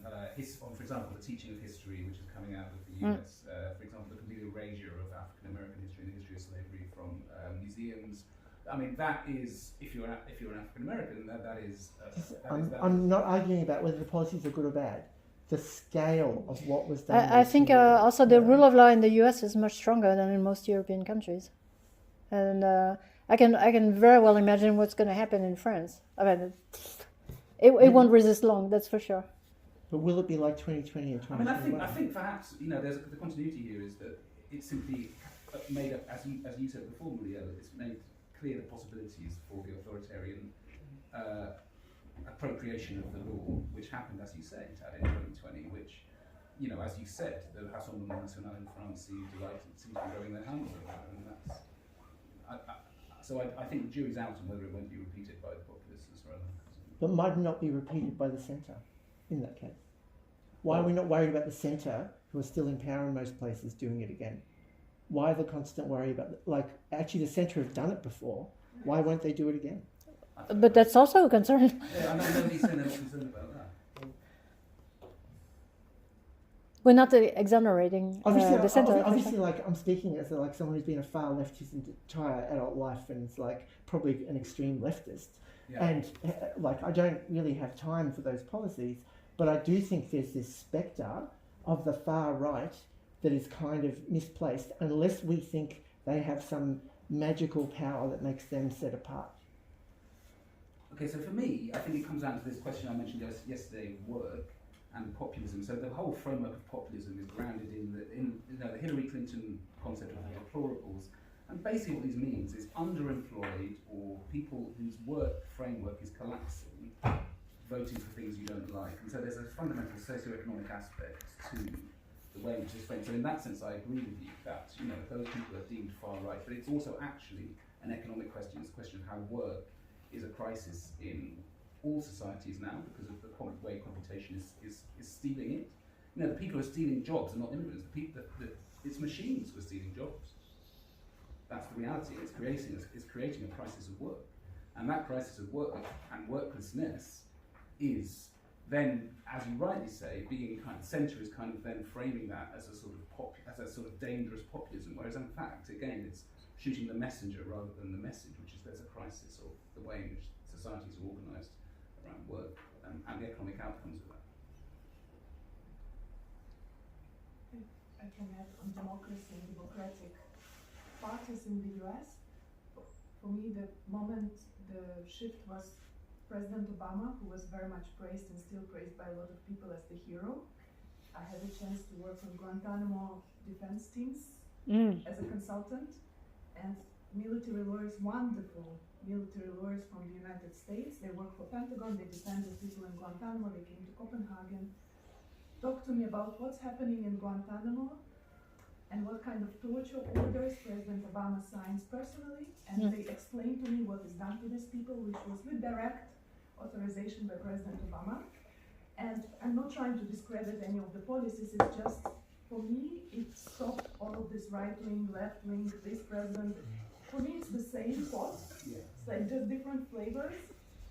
for example, the teaching of history, which is coming out of the US. For example, the complete erasure of African American history and the history of slavery from museums. I mean, that is, if you're an African American, that is. I'm not arguing about whether the policies are good or bad. The scale of what was done. I think also the rule of law in the US is much stronger than in most European countries, and I can very well imagine what's going to happen in France. I mean, it won't resist long, that's for sure. But will it be like 2020 and 2021? I mean, I think perhaps there's the continuity here is that it's simply made up, as you said before, Muriel, it's made clear the possibilities for the authoritarian appropriation of the law, which happened, as you said, in 2020, which, as you said, the Rassemblement National in France seems to be throwing their hands around, and that's. So I think the jury's out on whether it won't be repeated by the populists as well. But might not be repeated by the centre, in that case. Why are we not worried about the centre, who are still in power in most places, doing it again? Why the constant worry about like actually the centre have done it before? Why won't they do it again? But that's also a concern. Yeah, I know nobody's saying they're not concerned about that. We're not exonerating the centre. Obviously, like I'm speaking as like someone who's been a far left his entire adult life and is like probably an extreme leftist. Yeah. And like I don't really have time for those policies, but I do think there's this spectre of the far right that is kind of misplaced unless we think they have some magical power that makes them set apart. Okay, so for me, I think it comes down to this question I mentioned yesterday: work and populism. So the whole framework of populism is grounded in the Hillary Clinton concept of the deplorables. And basically what this means is underemployed or people whose work framework is collapsing, voting for things you don't like. And so there's a fundamental socioeconomic aspect to the way in which it's framed. So in that sense, I agree with you that those people are deemed far right, but it's also actually an economic question. It's a question of how work is a crisis in all societies now because of the way computation is stealing it. The people who are stealing jobs are not immigrants. It's machines who are stealing jobs. That's the reality. It's creating a crisis of work, and that crisis of work and worklessness is then, as you rightly say, being kind of centre is kind of then framing that as a sort of dangerous populism. Whereas in fact, again, it's shooting the messenger rather than the message, which is there's a crisis of the way in which societies are organised around work and the economic outcomes of that. I can add on democracy and democratic parties in the US. For me, the moment the shift was President Obama, who was very much praised and still praised by a lot of people as the hero. I had a chance to work on Guantanamo defense teams as a consultant, and military lawyers, wonderful military lawyers from the United States. They work for Pentagon, they defended people in Guantanamo, they came to Copenhagen, talked to me about what's happening in Guantanamo and what kind of torture orders President Obama signs personally, and they explained to me what is done to these people, which was with direct authorization by President Obama. And I'm not trying to discredit any of the policies, it's just, for me, it stopped all of this right-wing, left-wing, this president. For me, it's the same pot. It's like just different flavors,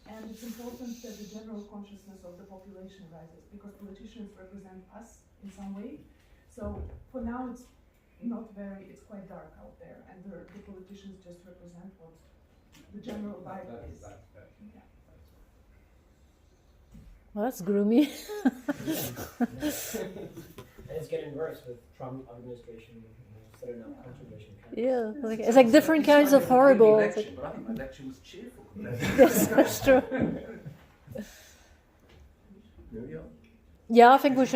and it's important that the general consciousness of the population rises, because politicians represent us in some way. So for now, it's quite dark out there, and the politicians just represent what the general vibe is. Yeah. Well, that's gloomy. And it's getting worse with Trump administration setting up conservation camps. Yeah, it's like different kinds of horrible. Election, but I think my election was cheerful. Yes, that's true. Muriel? Yeah, I think we should.